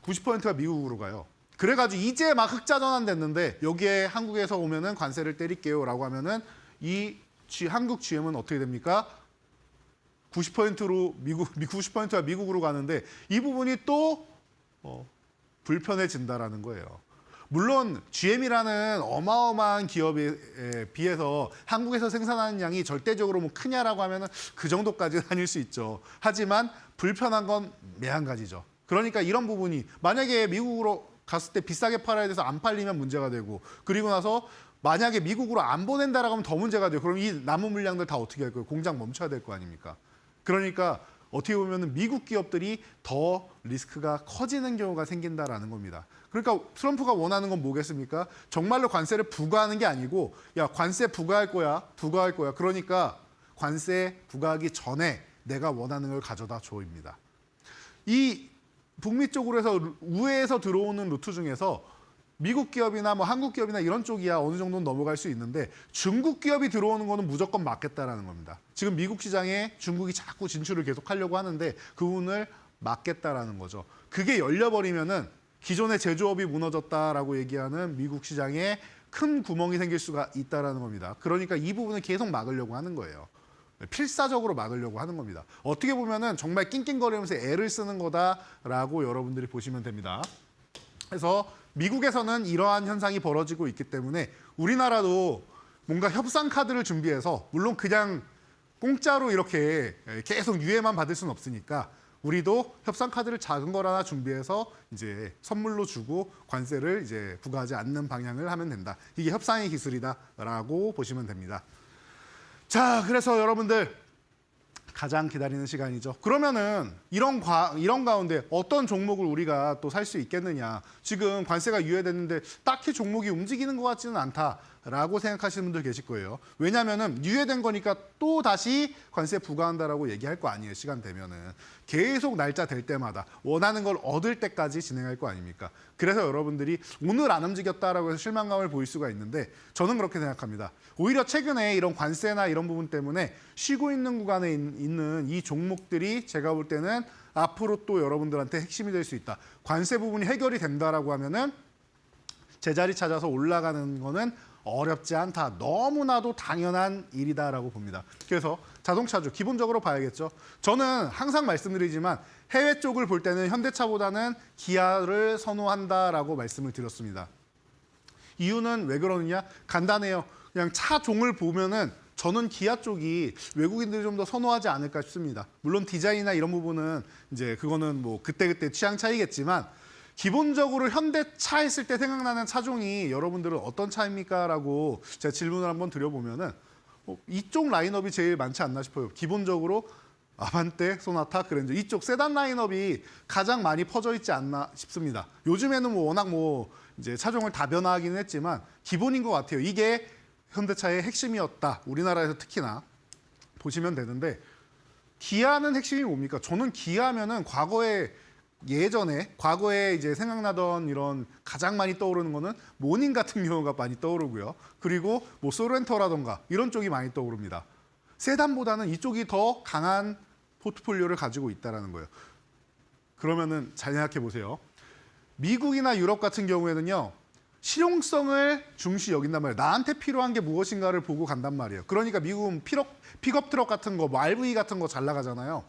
90%가 미국으로 가요. 그래가지고 이제 막 흑자 전환됐는데 여기에 한국에서 오면은 관세를 때릴게요라고 하면은 이 한국 GM은 어떻게 됩니까? 90%로 90%가 미국으로 가는데 이 부분이 또 불편해진다라는 거예요. 물론 GM이라는 어마어마한 기업에 비해서 한국에서 생산하는 양이 절대적으로 뭐 크냐라고 하면은 그 정도까지는 아닐 수 있죠. 하지만 불편한 건 매한가지죠. 그러니까 이런 부분이 만약에 미국으로 갔을 때 비싸게 팔아야 돼서 안 팔리면 문제가 되고 그리고 나서 만약에 미국으로 안 보낸다라고 하면 더 문제가 돼요. 그럼 이 남은 물량들 다 어떻게 할 거예요? 공장 멈춰야 될 거 아닙니까? 그러니까 어떻게 보면 미국 기업들이 더 리스크가 커지는 경우가 생긴다라는 겁니다. 그러니까 트럼프가 원하는 건 뭐겠습니까? 정말로 관세를 부과하는 게 아니고 야 관세 부과할 거야. 그러니까 관세 부과하기 전에 내가 원하는 걸 가져다 줘입니다. 이 북미 쪽으로 해서 우회해서 들어오는 루트 중에서 미국 기업이나 뭐 한국 기업이나 이런 쪽이야 어느 정도는 넘어갈 수 있는데 중국 기업이 들어오는 거는 무조건 막겠다라는 겁니다. 지금 미국 시장에 중국이 자꾸 진출을 계속 하려고 하는데 그 부분을 막겠다라는 거죠. 그게 열려버리면은 기존의 제조업이 무너졌다라고 얘기하는 미국 시장에 큰 구멍이 생길 수가 있다라는 겁니다. 그러니까 이 부분을 계속 막으려고 하는 거예요. 필사적으로 막으려고 하는 겁니다. 어떻게 보면은 정말 낑낑거리면서 애를 쓰는 거다라고 여러분들이 보시면 됩니다. 그래서 미국에서는 이러한 현상이 벌어지고 있기 때문에 우리나라도 뭔가 협상 카드를 준비해서 물론 그냥 공짜로 이렇게 계속 유예만 받을 수는 없으니까 우리도 협상 카드를 작은 걸 하나 준비해서 이제 선물로 주고 관세를 이제 부과하지 않는 방향을 하면 된다. 이게 협상의 기술이다라고 보시면 됩니다. 자, 그래서 여러분들 가장 기다리는 시간이죠. 그러면은 이런 가운데 어떤 종목을 우리가 또 살 수 있겠느냐. 지금 관세가 유예됐는데 딱히 종목이 움직이는 것 같지는 라고 생각하시는 분들 계실 거예요. 왜냐하면 유예된 거니까 또 다시 관세 부과한다라고 얘기할 거 아니에요. 시간 되면은. 계속 날짜 될 때마다 원하는 걸 얻을 때까지 진행할 거 아닙니까? 그래서 여러분들이 오늘 안 움직였다라고 해서 실망감을 보일 수가 있는데 저는 그렇게 생각합니다. 오히려 최근에 이런 관세나 이런 부분 때문에 쉬고 있는 구간에 있는 이 종목들이 제가 볼 때는 앞으로 또 여러분들한테 핵심이 될 수 있다. 관세 부분이 해결이 된다라고 하면은 제자리 찾아서 올라가는 거는 어렵지 않다. 너무나도 당연한 일이다라고 봅니다. 그래서 자동차주 기본적으로 봐야겠죠. 저는 항상 말씀드리지만 해외 쪽을 볼 때는 현대차보다는 기아를 선호한다라고 말씀을 드렸습니다. 이유는 왜 그러느냐? 간단해요. 그냥 차 종을 보면은 저는 기아 쪽이 외국인들이 좀 더 선호하지 않을까 싶습니다. 물론 디자인이나 이런 부분은 이제 그거는 뭐 그때그때 취향 차이겠지만 기본적으로 현대차 했을 때 생각나는 차종이 여러분들은 어떤 차입니까? 라고 제가 질문을 한번 드려보면은 이쪽 라인업이 제일 많지 않나 싶어요. 기본적으로 아반떼, 소나타, 그랜저 이쪽 세단 라인업이 가장 많이 퍼져 있지 않나 싶습니다. 요즘에는 뭐 워낙 뭐 이제 차종을 다변화하기는 했지만 기본인 것 같아요. 이게 현대차의 핵심이었다. 우리나라에서 특히나 보시면 되는데 기아는 핵심이 뭡니까? 저는 기아면은 과거에 이제 생각나던 이런 가장 많이 떠오르는 거는 모닝 같은 경우가 많이 떠오르고요. 그리고 뭐 소렌토라던가 이런 쪽이 많이 떠오릅니다. 세단보다는 이쪽이 더 강한 포트폴리오를 가지고 있다는 거예요. 그러면은 잘 생각해 보세요. 미국이나 유럽 같은 경우에는요. 실용성을 중시 여긴단 말이에요. 나한테 필요한 게 무엇인가를 보고 간단 말이에요. 그러니까 미국은 픽업 트럭 같은 거, 뭐 RV 같은 거 잘 나가잖아요.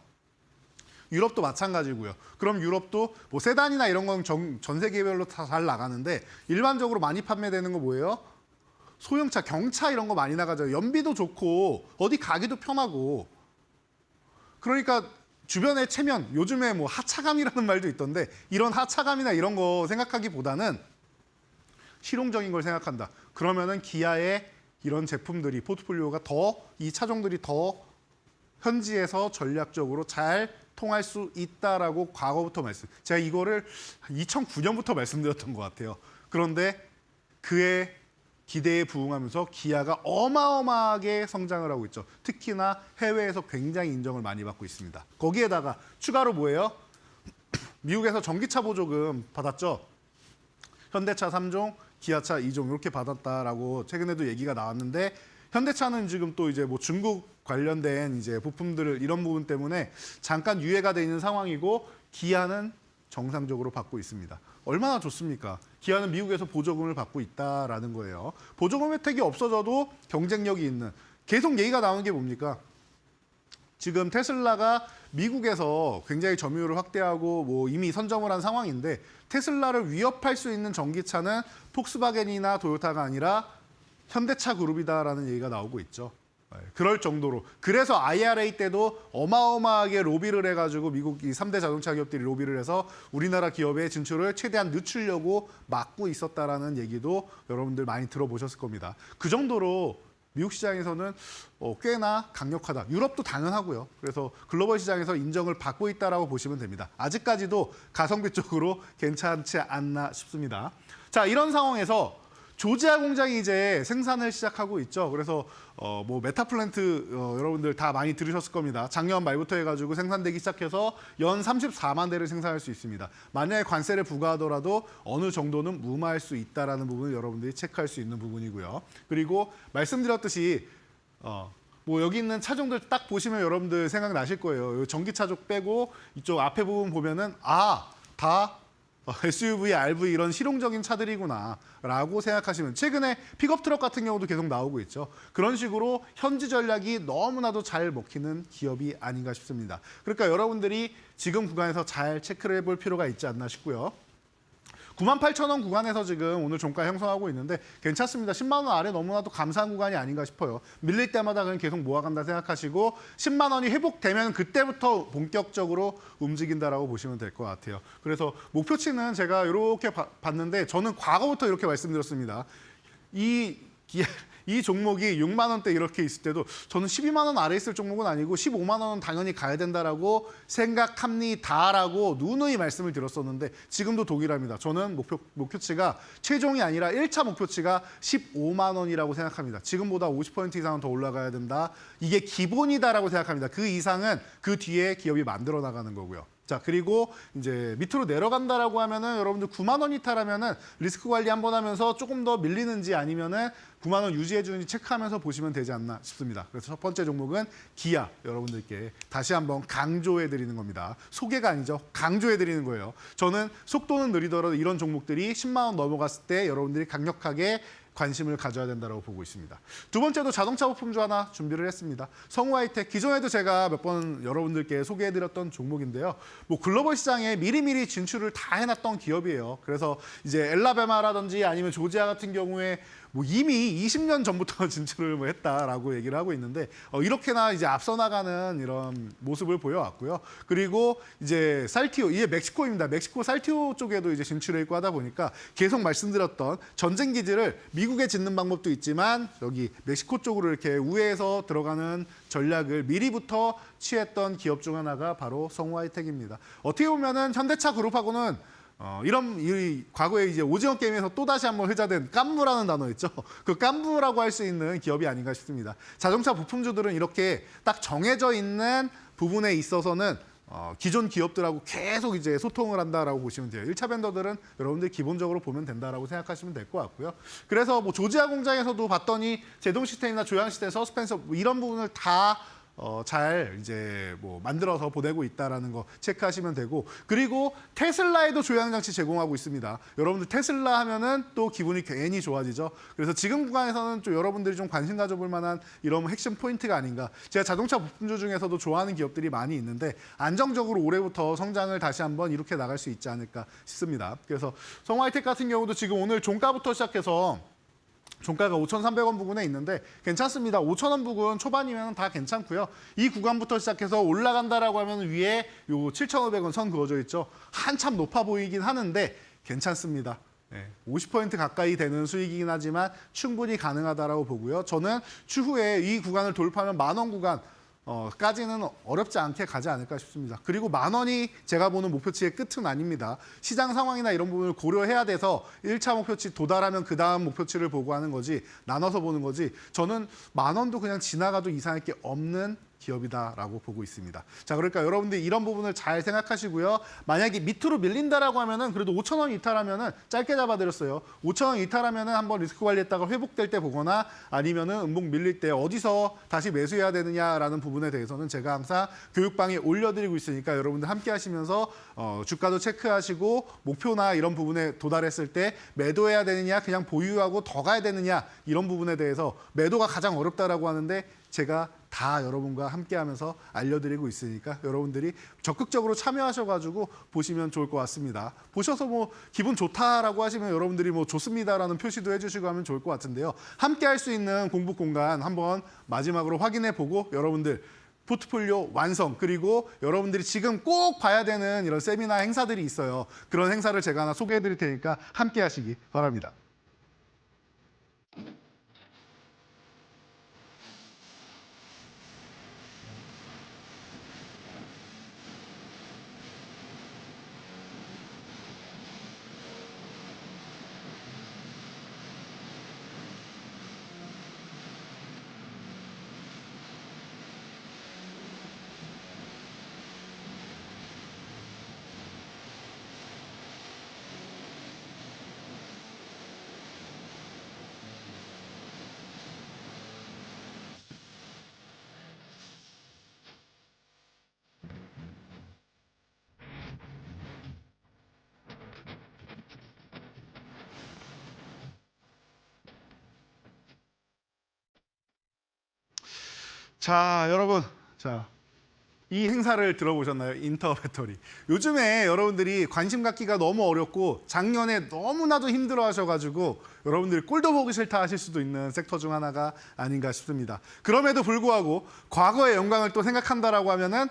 유럽도 마찬가지고요. 그럼 유럽도 뭐 세단이나 이런 건 전 세계별로 다 잘 나가는데 일반적으로 많이 판매되는 거 뭐예요? 소형차, 경차 이런 거 많이 나가죠. 연비도 좋고 어디 가기도 편하고. 그러니까 주변의 체면, 요즘에 뭐 하차감이라는 말도 있던데 이런 하차감이나 이런 거 생각하기보다는 실용적인 걸 생각한다. 그러면은 기아의 이런 제품들이 포트폴리오가 이 차종들이 더 현지에서 전략적으로 잘 통할 수 있다라고 과거부터 제가 이거를 2009년부터 말씀드렸던 것 같아요. 그런데 그의 기대에 부응하면서 기아가 어마어마하게 성장을 하고 있죠. 특히나 해외에서 굉장히 인정을 많이 받고 있습니다. 거기에다가 추가로 뭐예요? 미국에서 전기차 보조금 받았죠. 현대차 3종, 기아차 2종 이렇게 받았다라고 최근에도 얘기가 나왔는데 현대차는 지금 또 이제 뭐 중국 관련된 이제 부품들을 이런 부분 때문에 잠깐 유예가 돼 있는 상황이고 기아는 정상적으로 받고 있습니다. 얼마나 좋습니까? 기아는 미국에서 보조금을 받고 있다라는 거예요. 보조금 혜택이 없어져도 경쟁력이 있는 계속 얘기가 나오는 게 뭡니까? 지금 테슬라가 미국에서 굉장히 점유율을 확대하고 뭐 이미 선점을 한 상황인데 테슬라를 위협할 수 있는 전기차는 폭스바겐이나 토요타가 아니라 현대차 그룹이다라는 얘기가 나오고 있죠. 그럴 정도로. 그래서 IRA 때도 어마어마하게 로비를 해가지고 미국 이 3대 자동차 기업들이 로비를 해서 우리나라 기업의 진출을 최대한 늦추려고 막고 있었다라는 얘기도 여러분들 많이 들어보셨을 겁니다. 그 정도로 미국 시장에서는 꽤나 강력하다. 유럽도 당연하고요. 그래서 글로벌 시장에서 인정을 받고 있다라고 보시면 됩니다. 아직까지도 가성비 쪽으로 괜찮지 않나 싶습니다. 자, 이런 상황에서 조지아 공장이 이제 생산을 시작하고 있죠. 그래서 뭐 메타플랜트 여러분들 다 많이 들으셨을 겁니다. 작년 말부터 해가지고 생산되기 시작해서 연 34만 대를 생산할 수 있습니다. 만약에 관세를 부과하더라도 어느 정도는 무마할 수 있다라는 부분을 여러분들이 체크할 수 있는 부분이고요. 그리고 말씀드렸듯이 뭐 여기 있는 차종들 딱 보시면 여러분들 생각나실 거예요. 전기차종 빼고 이쪽 앞에 부분 보면은 다 SUV, RV 이런 실용적인 차들이구나 라고 생각하시면 최근에 픽업 트럭 같은 경우도 계속 나오고 있죠. 그런 식으로 현지 전략이 너무나도 잘 먹히는 기업이 아닌가 싶습니다. 그러니까 여러분들이 지금 구간에서 잘 체크를 해볼 필요가 있지 않나 싶고요. 98,000원 구간에서 지금 오늘 종가 형성하고 있는데 괜찮습니다. 10만 원 아래 너무나도 감사한 구간이 아닌가 싶어요. 밀릴 때마다 그냥 계속 모아간다 생각하시고 10만 원이 회복되면 그때부터 본격적으로 움직인다라고 보시면 될 것 같아요. 그래서 목표치는 제가 이렇게 봤는데 저는 과거부터 이렇게 말씀드렸습니다. 이 이 종목이 6만 원대 이렇게 있을 때도 저는 12만 원 아래 있을 종목은 아니고 15만 원은 당연히 가야 된다라고 생각합니다라고 누누이 말씀을 드렸었는데 지금도 동일합니다. 저는 목표치가 최종이 아니라 1차 목표치가 15만 원이라고 생각합니다. 지금보다 50% 이상은 더 올라가야 된다. 이게 기본이다라고 생각합니다. 그 이상은 그 뒤에 기업이 만들어 나가는 거고요. 자, 그리고 이제 밑으로 내려간다라고 하면은 여러분들 9만 원 이탈하면은 리스크 관리 한번 하면서 조금 더 밀리는지 아니면은 9만 원 유지해 주는지 체크하면서 보시면 되지 않나 싶습니다. 그래서 첫 번째 종목은 기아, 여러분들께 다시 한번 강조해 드리는 겁니다. 소개가 아니죠. 강조해 드리는 거예요. 저는 속도는 느리더라도 이런 종목들이 10만 원 넘어갔을 때 여러분들이 강력하게 관심을 가져야 된다고 보고 있습니다. 두 번째도 자동차 부품주 하나 준비를 했습니다. 성우하이텍, 기존에도 제가 몇 번 여러분들께 소개해드렸던 종목인데요. 뭐 글로벌 시장에 미리미리 진출을 다 해놨던 기업이에요. 그래서 이제 엘라베마라든지 아니면 조지아 같은 경우에 뭐 이미 20년 전부터 진출을 뭐 했다라고 얘기를 하고 있는데 이렇게나 이제 앞서 나가는 이런 모습을 보여왔고요. 그리고 이제 살티오, 이게 멕시코입니다. 멕시코 살티오 쪽에도 이제 진출해 있고 하다 보니까 계속 말씀드렸던 전쟁 기지를 미국에 짓는 방법도 있지만 여기 멕시코 쪽으로 이렇게 우회해서 들어가는 전략을 미리부터 취했던 기업 중 하나가 바로 성우하이텍입니다. 어떻게 보면은 현대차 그룹하고는 이 과거에 이제 오징어 게임에서 또 다시 한번 회자된 깐부라는 단어 있죠. 그 깐부라고 할 수 있는 기업이 아닌가 싶습니다. 자동차 부품주들은 이렇게 딱 정해져 있는 부분에 있어서는 기존 기업들하고 계속 이제 소통을 한다라고 보시면 돼요. 1차 벤더들은 여러분들 기본적으로 보면 된다라고 생각하시면 될 것 같고요. 그래서 뭐 조지아 공장에서도 봤더니 제동 시스템이나 조향 시스템, 서스펜서 뭐 이런 부분을 다 잘 이제 뭐 만들어서 보내고 있다라는 거 체크하시면 되고, 그리고 테슬라에도 조향 장치 제공하고 있습니다. 여러분들 테슬라 하면은 또 기분이 괜히 좋아지죠. 그래서 지금 구간에서는 좀 여러분들이 좀 관심 가져볼 만한 이런 핵심 포인트가 아닌가. 제가 자동차 부품주 중에서도 좋아하는 기업들이 많이 있는데 안정적으로 올해부터 성장을 다시 한번 이렇게 나갈 수 있지 않을까 싶습니다. 그래서 성우하이텍 같은 경우도 지금 오늘 종가부터 시작해서 종가가 5,300원 부근에 있는데 괜찮습니다. 5,000원 부근 초반이면 다 괜찮고요. 이 구간부터 시작해서 올라간다라고 하면 위에 요 7,500원 선 그어져 있죠. 한참 높아 보이긴 하는데 괜찮습니다. 50% 가까이 되는 수익이긴 하지만 충분히 가능하다라고 보고요. 저는 추후에 이 구간을 돌파하면 10,000원 구간 까지는 어렵지 않게 가지 않을까 싶습니다. 그리고 10,000원이 제가 보는 목표치의 끝은 아닙니다. 시장 상황이나 이런 부분을 고려해야 돼서 1차 목표치 도달하면 그 다음 목표치를 보고 하는 거지, 나눠서 보는 거지, 저는 10,000원도 그냥 지나가도 이상할 게 없는 기업이다라고 보고 있습니다. 자, 그러니까 여러분들 이런 부분을 잘 생각하시고요. 만약에 밑으로 밀린다라고 하면은 그래도 5,000원 이탈하면은 짧게 잡아드렸어요. 5,000원 이탈하면은 한번 리스크 관리했다가 회복될 때 보거나 아니면은 음봉 밀릴 때 어디서 다시 매수해야 되느냐라는 부분에 대해서는 제가 항상 교육방에 올려드리고 있으니까 여러분들 함께 하시면서 주가도 체크하시고 목표나 이런 부분에 도달했을 때 매도해야 되느냐, 그냥 보유하고 더 가야 되느냐, 이런 부분에 대해서 매도가 가장 어렵다라고 하는데 제가 다 여러분과 함께하면서 알려드리고 있으니까 여러분들이 적극적으로 참여하셔가지고 보시면 좋을 것 같습니다. 보셔서 뭐 기분 좋다라고 하시면 여러분들이 뭐 좋습니다라는 표시도 해주시고 하면 좋을 것 같은데요. 함께할 수 있는 공부 공간 한번 마지막으로 확인해보고 여러분들 포트폴리오 완성, 그리고 여러분들이 지금 꼭 봐야 되는 이런 세미나 행사들이 있어요. 그런 행사를 제가 하나 소개해드릴 테니까 함께하시기 바랍니다. 자, 여러분. 자, 이 행사를 들어보셨나요? 인터 배터리. 요즘에 여러분들이 관심 갖기가 너무 어렵고 작년에 너무나도 힘들어 하셔가지고 여러분들이 꼴도 보기 싫다 하실 수도 있는 섹터 중 하나가 아닌가 싶습니다. 그럼에도 불구하고 과거의 영광을 또 생각한다라고 하면은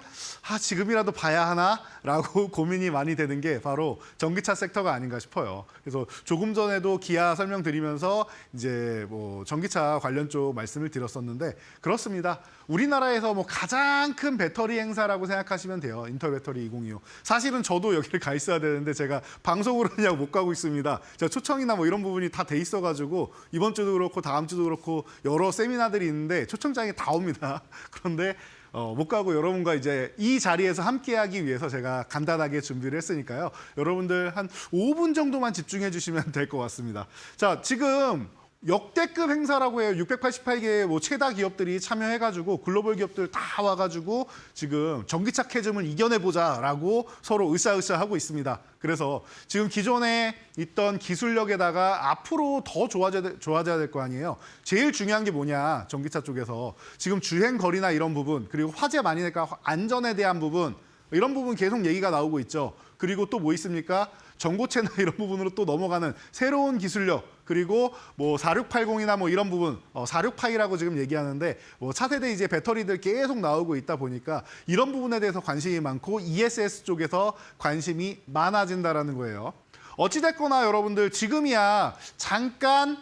지금이라도 봐야 하나라고 고민이 많이 되는 게 바로 전기차 섹터가 아닌가 싶어요. 그래서 조금 전에도 기아 설명드리면서 이제 뭐 전기차 관련 쪽 말씀을 드렸었는데 그렇습니다. 우리나라에서 뭐 가장 큰 배터리 행사라고 생각하시면 돼요. 인터 배터리 2025. 사실은 저도 여기를 가 있어야 되는데 제가 방송으로 그냥 못 가고 있습니다. 제가 초청이나 뭐 이런 부분이 다 돼 있어가지고 이번 주도 그렇고 다음 주도 그렇고 여러 세미나들이 있는데 초청장이 다 옵니다. 그런데 못 가고 여러분과 이제 이 자리에서 함께하기 위해서 제가 간단하게 준비를 했으니까요. 여러분들 한 5분 정도만 집중해 주시면 될 것 같습니다. 자, 지금 역대급 행사라고 해요. 688개의 뭐 최다 기업들이 참여해가지고 글로벌 기업들 다 와가지고 지금 전기차 캐즘을 이겨내보자라고 서로 으쌰으쌰 하고 있습니다. 그래서 지금 기존에 있던 기술력에다가 앞으로 더 좋아져야 될 거 아니에요. 제일 중요한 게 뭐냐, 전기차 쪽에서 지금 주행 거리나 이런 부분, 그리고 화재 많이 나니까 안전에 대한 부분, 이런 부분 계속 얘기가 나오고 있죠. 그리고 또 뭐 있습니까? 전고체나 이런 부분으로 또 넘어가는 새로운 기술력, 그리고 뭐 4680이나 뭐 이런 부분, 46파이라고 지금 얘기하는데 뭐 차세대 이제 배터리들 계속 나오고 있다 보니까 이런 부분에 대해서 관심이 많고 ESS 쪽에서 관심이 많아진다라는 거예요. 어찌됐거나 여러분들 지금이야 잠깐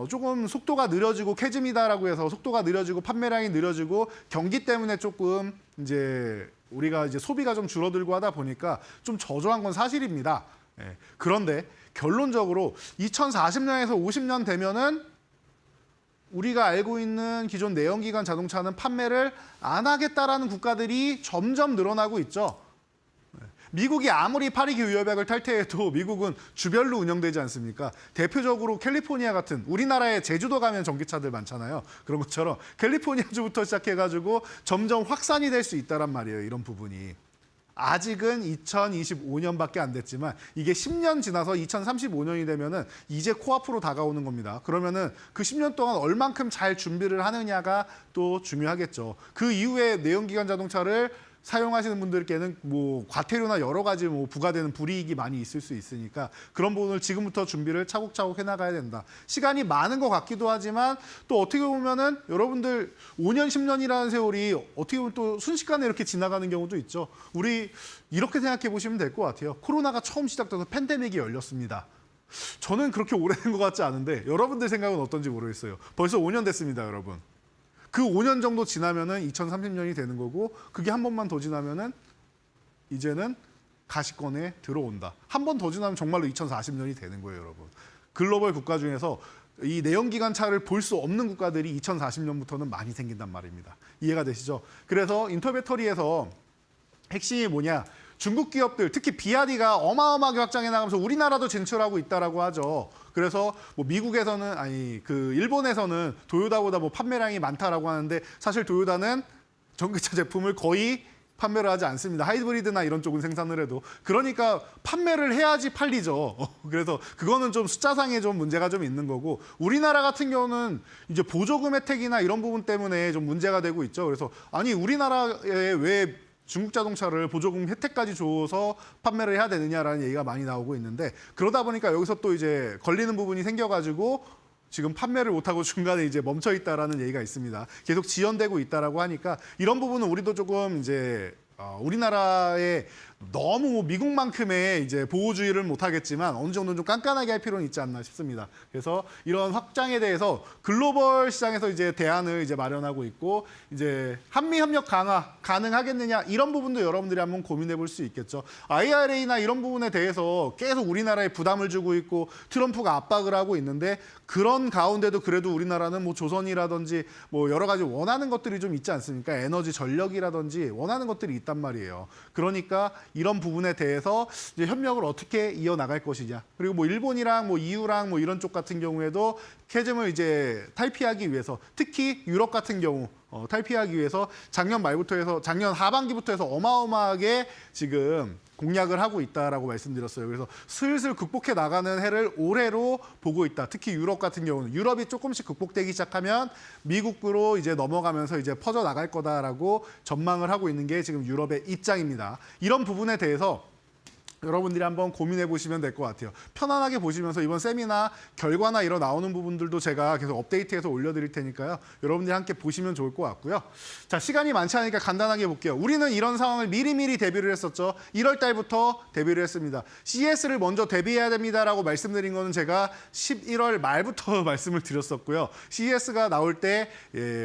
조금 속도가 느려지고 캐즘이다라고 해서 속도가 느려지고 판매량이 느려지고 경기 때문에 조금 이제 우리가 이제 소비가 좀 줄어들고 하다 보니까 좀 저조한 건 사실입니다. 예. 그런데 결론적으로 2040년에서 50년 되면은 우리가 알고 있는 기존 내연기관 자동차는 판매를 안 하겠다라는 국가들이 점점 늘어나고 있죠. 미국이 아무리 파리 기후협약을 탈퇴해도 미국은 주별로 운영되지 않습니까? 대표적으로 캘리포니아 같은, 우리나라에 제주도 가면 전기차들 많잖아요. 그런 것처럼 캘리포니아주부터 시작해가지고 점점 확산이 될 수 있다란 말이에요. 이런 부분이. 아직은 2025년밖에 안 됐지만 이게 10년 지나서 2035년이 되면은 이제 코앞으로 다가오는 겁니다. 그러면은 그 10년 동안 얼만큼 잘 준비를 하느냐가 또 중요하겠죠. 그 이후에 내연기관 자동차를 사용하시는 분들께는 뭐 과태료나 여러 가지 뭐 부과되는 불이익이 많이 있을 수 있으니까 그런 부분을 지금부터 준비를 차곡차곡 해나가야 된다. 시간이 많은 것 같기도 하지만 또 어떻게 보면은 여러분들 5년, 10년이라는 세월이 어떻게 보면 또 순식간에 이렇게 지나가는 경우도 있죠. 우리 이렇게 생각해 보시면 될 것 같아요. 코로나가 처음 시작돼서 팬데믹이 열렸습니다. 저는 그렇게 오래된 것 같지 않은데 여러분들 생각은 어떤지 모르겠어요. 벌써 5년 됐습니다, 여러분. 그 5년 정도 지나면은 2030년이 되는 거고 그게 한 번만 더 지나면은 이제는 가시권에 들어온다. 한 번 더 지나면 정말로 2040년이 되는 거예요, 여러분. 글로벌 국가 중에서 이 내연기관 차를 볼 수 없는 국가들이 2040년부터는 많이 생긴단 말입니다. 이해가 되시죠? 그래서 인터배터리에서 핵심이 뭐냐? 중국 기업들, 특히 비아디가 어마어마하게 확장해 나가면서 우리나라도 진출하고 있다라고 하죠. 그래서 뭐 미국에서는 일본에서는 도요다보다 뭐 판매량이 많다라고 하는데 사실 도요다는 전기차 제품을 거의 판매를 하지 않습니다. 하이브리드나 이런 쪽은 생산을 해도. 그러니까 판매를 해야지 팔리죠. 그래서 그거는 좀 숫자상에 좀 문제가 좀 있는 거고 우리나라 같은 경우는 이제 보조금 혜택이나 이런 부분 때문에 좀 문제가 되고 있죠. 그래서 아니 우리나라에 왜 중국 자동차를 보조금 혜택까지 줘서 판매를 해야 되느냐라는 얘기가 많이 나오고 있는데 그러다 보니까 여기서 또 이제 걸리는 부분이 생겨가지고 지금 판매를 못하고 중간에 이제 멈춰 있다라는 얘기가 있습니다. 계속 지연되고 있다라고 하니까 이런 부분은 우리도 조금 이제 우리나라의 너무 미국만큼의 이제 보호주의를 못하겠지만 어느 정도는 좀 깐깐하게 할 필요는 있지 않나 싶습니다. 그래서 이런 확장에 대해서 글로벌 시장에서 이제 대안을 이제 마련하고 있고 이제 한미 협력 강화 가능하겠느냐 이런 부분도 여러분들이 한번 고민해 볼 수 있겠죠. IRA나 이런 부분에 대해서 계속 우리나라에 부담을 주고 있고 트럼프가 압박을 하고 있는데 그런 가운데도 그래도 우리나라는 뭐 조선이라든지 뭐 여러 가지 원하는 것들이 좀 있지 않습니까? 에너지 전력이라든지 원하는 것들이 있단 말이에요. 그러니까 이런 부분에 대해서 이제 협력을 어떻게 이어나갈 것이냐. 그리고 뭐 일본이랑 뭐 EU랑 뭐 이런 쪽 같은 경우에도 캐즘을 이제 탈피하기 위해서 특히 유럽 같은 경우 탈피하기 위해서 작년 하반기부터 해서 어마어마하게 지금 공략을 하고 있다라고 말씀드렸어요. 그래서 슬슬 극복해 나가는 해를 올해로 보고 있다. 특히 유럽 같은 경우는 유럽이 조금씩 극복되기 시작하면 미국으로 이제 넘어가면서 이제 퍼져 나갈 거다라고 전망을 하고 있는 게 지금 유럽의 입장입니다. 이런 부분에 대해서 여러분들이 한번 고민해 보시면 될 것 같아요. 편안하게 보시면서 이번 세미나 결과나 이런 나오는 부분들도 제가 계속 업데이트해서 올려드릴 테니까요. 여러분들이 함께 보시면 좋을 것 같고요. 자, 시간이 많지 않으니까 간단하게 볼게요. 우리는 이런 상황을 미리미리 대비를 했었죠. 1월 달부터 대비를 했습니다. CS를 먼저 대비해야 됩니다라고 말씀드린 거는 제가 11월 말부터 말씀을 드렸었고요. CS가 나올 때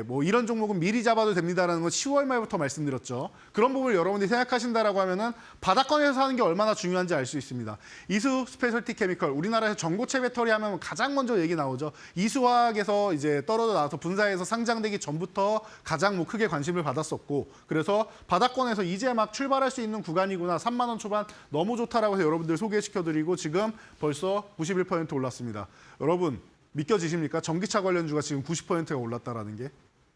뭐 이런 종목은 미리 잡아도 됩니다라는 건 10월 말부터 말씀드렸죠. 그런 부분을 여러분들이 생각하신다라고 하면은 바닥권에서 사는 게 얼마나 중요한지 알 수 있습니다. 이수 스페셜티 케미컬, 우리나라에서 전고체 배터리 하면 가장 먼저 얘기 나오죠. 이수화학에서 이제 떨어져 나와서 분사해서 상장되기 전부터 가장 뭐 크게 관심을 받았었고, 그래서 바닥권에서 이제 막 출발할 수 있는 구간이구나, 3만 원 초반 너무 좋다라고 해서 여러분들 소개시켜드리고 지금 벌써 91% 올랐습니다. 여러분 믿겨지십니까? 전기차 관련주가 지금 90%가 올랐다라는 게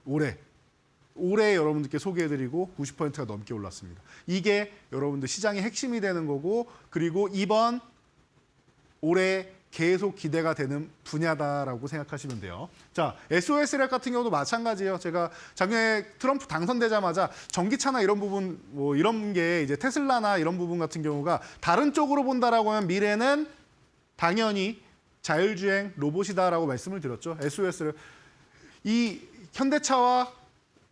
올해 여러분들께 소개해드리고 90%가 넘게 올랐습니다. 이게 여러분들 시장의 핵심이 되는 거고, 그리고 이번 올해 계속 기대가 되는 분야다라고 생각하시면 돼요. 자, SOS랩 같은 경우도 마찬가지예요. 제가 작년에 트럼프 당선되자마자 전기차나 이런 부분, 뭐 이런 게 이제 테슬라나 이런 부분 같은 경우가 다른 쪽으로 본다라고 하면 미래는 당연히 자율주행 로봇이다라고 말씀을 드렸죠. SOS랩. 이 현대차와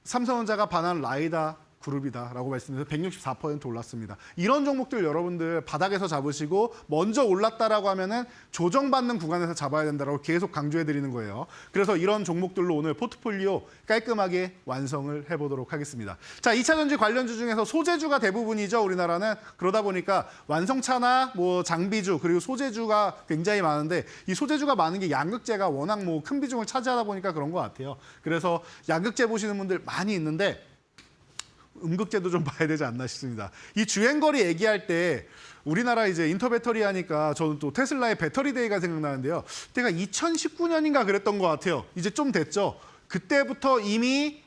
삼성전자가 반한 라이다 그룹이다라고 말씀드려서 164% 올랐습니다. 이런 종목들 여러분들 바닥에서 잡으시고 먼저 올랐다라고 하면은 조정받는 구간에서 잡아야 된다라고 계속 강조해드리는 거예요. 그래서 이런 종목들로 오늘 포트폴리오 깔끔하게 완성을 해보도록 하겠습니다. 자, 2차 전지 관련주 중에서 소재주가 대부분이죠. 우리나라는. 그러다 보니까 완성차나 뭐 장비주 그리고 소재주가 굉장히 많은데, 이 소재주가 많은 게 양극재가 워낙 뭐 큰 비중을 차지하다 보니까 그런 것 같아요. 그래서 양극재 보시는 분들 많이 있는데 음극재도 좀 봐야 되지 않나 싶습니다. 이 주행거리 얘기할 때 우리나라 이제 인터배터리 하니까 저는 또 테슬라의 배터리데이가 생각나는데요. 그때가 2019년인가 그랬던 것 같아요. 이제 좀 됐죠. 그때부터 이미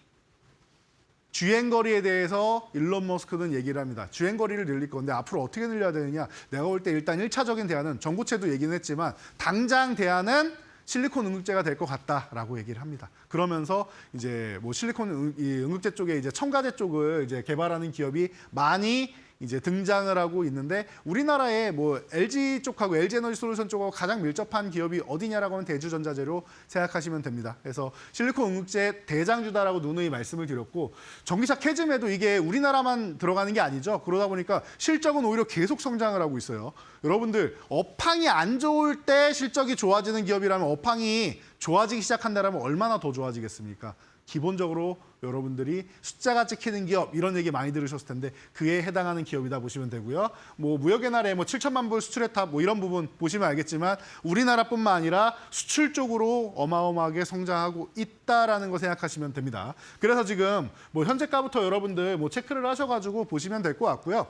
주행거리에 대해서 일론 머스크는 얘기를 합니다. 주행거리를 늘릴 건데 앞으로 어떻게 늘려야 되느냐. 내가 볼 때 일단 1차적인 대안은 전고체도 얘기는 했지만 당장 대안은 실리콘 응급제가 될 것 같다라고 얘기를 합니다. 그러면서 이제 뭐 실리콘 응급제 쪽에 이제 첨가제 쪽을 이제 개발하는 기업이 많이 이제 등장을 하고 있는데, 우리나라의 뭐 LG 쪽하고 LG에너지솔루션 쪽하고 가장 밀접한 기업이 어디냐라고 하면 대주전자재로 생각하시면 됩니다. 그래서 실리콘 응급제 대장주다라고 누누이 말씀을 드렸고, 전기차 캐즘에도 이게 우리나라만 들어가는 게 아니죠. 그러다 보니까 실적은 오히려 계속 성장을 하고 있어요. 여러분들 업황이 안 좋을 때 실적이 좋아지는 기업이라면 업황이 좋아지기 시작한다면 얼마나 더 좋아지겠습니까? 기본적으로 여러분들이 숫자가 찍히는 기업 이런 얘기 많이 들으셨을 텐데 그에 해당하는 기업이다 보시면 되고요. 뭐 무역의 나라에 뭐 7천만 불 수출의 탑 뭐 이런 부분 보시면 알겠지만 우리나라뿐만 아니라 수출 쪽으로 어마어마하게 성장하고 있다라는 거 생각하시면 됩니다. 그래서 지금 뭐 현재가부터 여러분들 뭐 체크를 하셔가지고 보시면 될 것 같고요.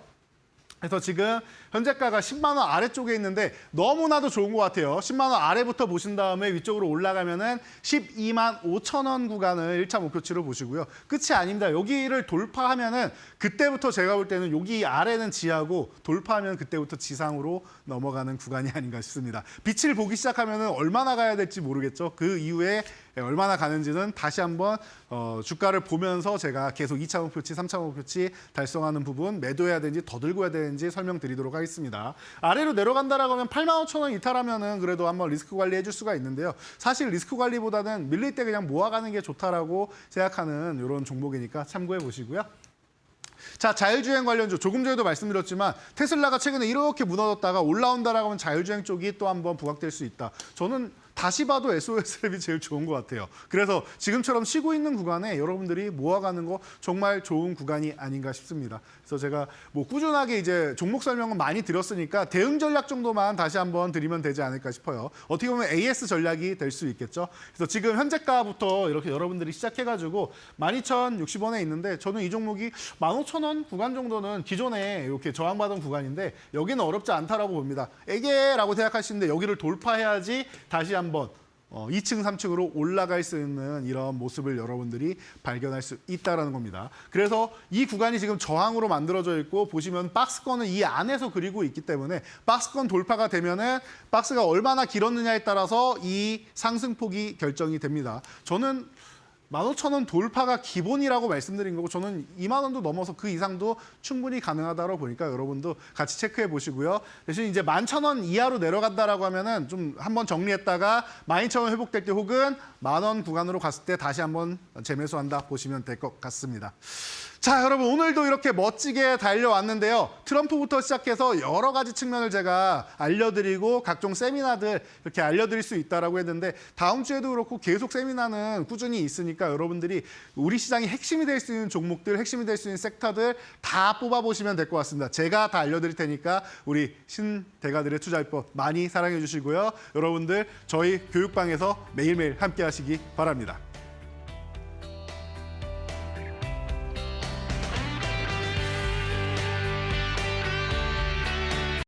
그래서 지금 현재가가 10만 원 아래쪽에 있는데 너무나도 좋은 것 같아요. 10만 원 아래부터 보신 다음에 위쪽으로 올라가면은 12만 5천 원 구간을 1차 목표치로 보시고요. 끝이 아닙니다. 여기를 돌파하면은 그때부터 제가 볼 때는 여기 아래는 지하고 돌파하면 그때부터 지상으로 넘어가는 구간이 아닌가 싶습니다. 빛을 보기 시작하면은 얼마나 가야 될지 모르겠죠. 그 이후에 얼마나 가는지는 다시 한번 주가를 보면서 제가 계속 2차 목표치, 3차 목표치 달성하는 부분 매도해야 되는지 더 들고 해야 되는지 설명드리도록 하겠습니다. 아래로 내려간다라고 하면 8만 5천 원 이탈하면은 그래도 한번 리스크 관리해 줄 수가 있는데요. 사실 리스크 관리보다는 밀릴 때 그냥 모아가는 게 좋다라고 생각하는 이런 종목이니까 참고해 보시고요. 자, 자율주행 관련주 조금 전에도 말씀드렸지만 테슬라가 최근에 이렇게 무너졌다가 올라온다라고 하면 자율주행 쪽이 또 한번 부각될 수 있다. 저는 다시 봐도 SOS랩이 제일 좋은 것 같아요. 그래서 지금처럼 쉬고 있는 구간에 여러분들이 모아가는 거 정말 좋은 구간이 아닌가 싶습니다. 그래서 제가 뭐 꾸준하게 이제 종목 설명은 많이 드렸으니까 대응 전략 정도만 다시 한번 드리면 되지 않을까 싶어요. 어떻게 보면 AS 전략이 될 수 있겠죠. 그래서 지금 현재가부터 이렇게 여러분들이 시작해가지고 12,060원에 있는데 저는 이 종목이 15,000원 구간 정도는 기존에 이렇게 저항받은 구간인데 여기는 어렵지 않다라고 봅니다. 에게라고 생각하시는데 여기를 돌파해야지 다시 한번 2층, 3층으로 올라갈 수 있는 이런 모습을 여러분들이 발견할 수 있다는 겁니다. 그래서 이 구간이 지금 저항으로 만들어져 있고 보시면 박스권은 이 안에서 그리고 있기 때문에 박스권 돌파가 되면은 박스가 얼마나 길었느냐에 따라서 이 상승폭이 결정이 됩니다. 저는 15,000원 돌파가 기본이라고 말씀드린 거고 저는 2만 원도 넘어서 그 이상도 충분히 가능하다고 보니까 여러분도 같이 체크해 보시고요. 대신 이제 11,000원 이하로 내려간다라고 하면은 좀 한번 정리했다가 12,000원 회복될 때 혹은 10,000원 구간으로 갔을 때 다시 한번 재매수한다 보시면 될 것 같습니다. 자, 여러분 오늘도 이렇게 멋지게 달려왔는데요. 트럼프부터 시작해서 여러 가지 측면을 제가 알려드리고 각종 세미나들 이렇게 알려드릴 수 있다라고 했는데 다음 주에도 그렇고 계속 세미나는 꾸준히 있으니까 여러분들이 우리 시장이 핵심이 될 수 있는 종목들, 핵심이 될 수 있는 섹터들 다 뽑아보시면 될 것 같습니다. 제가 다 알려드릴 테니까 우리 신대가들의 투자비법 많이 사랑해 주시고요. 여러분들 저희 교육방에서 매일매일 함께 하시기 바랍니다.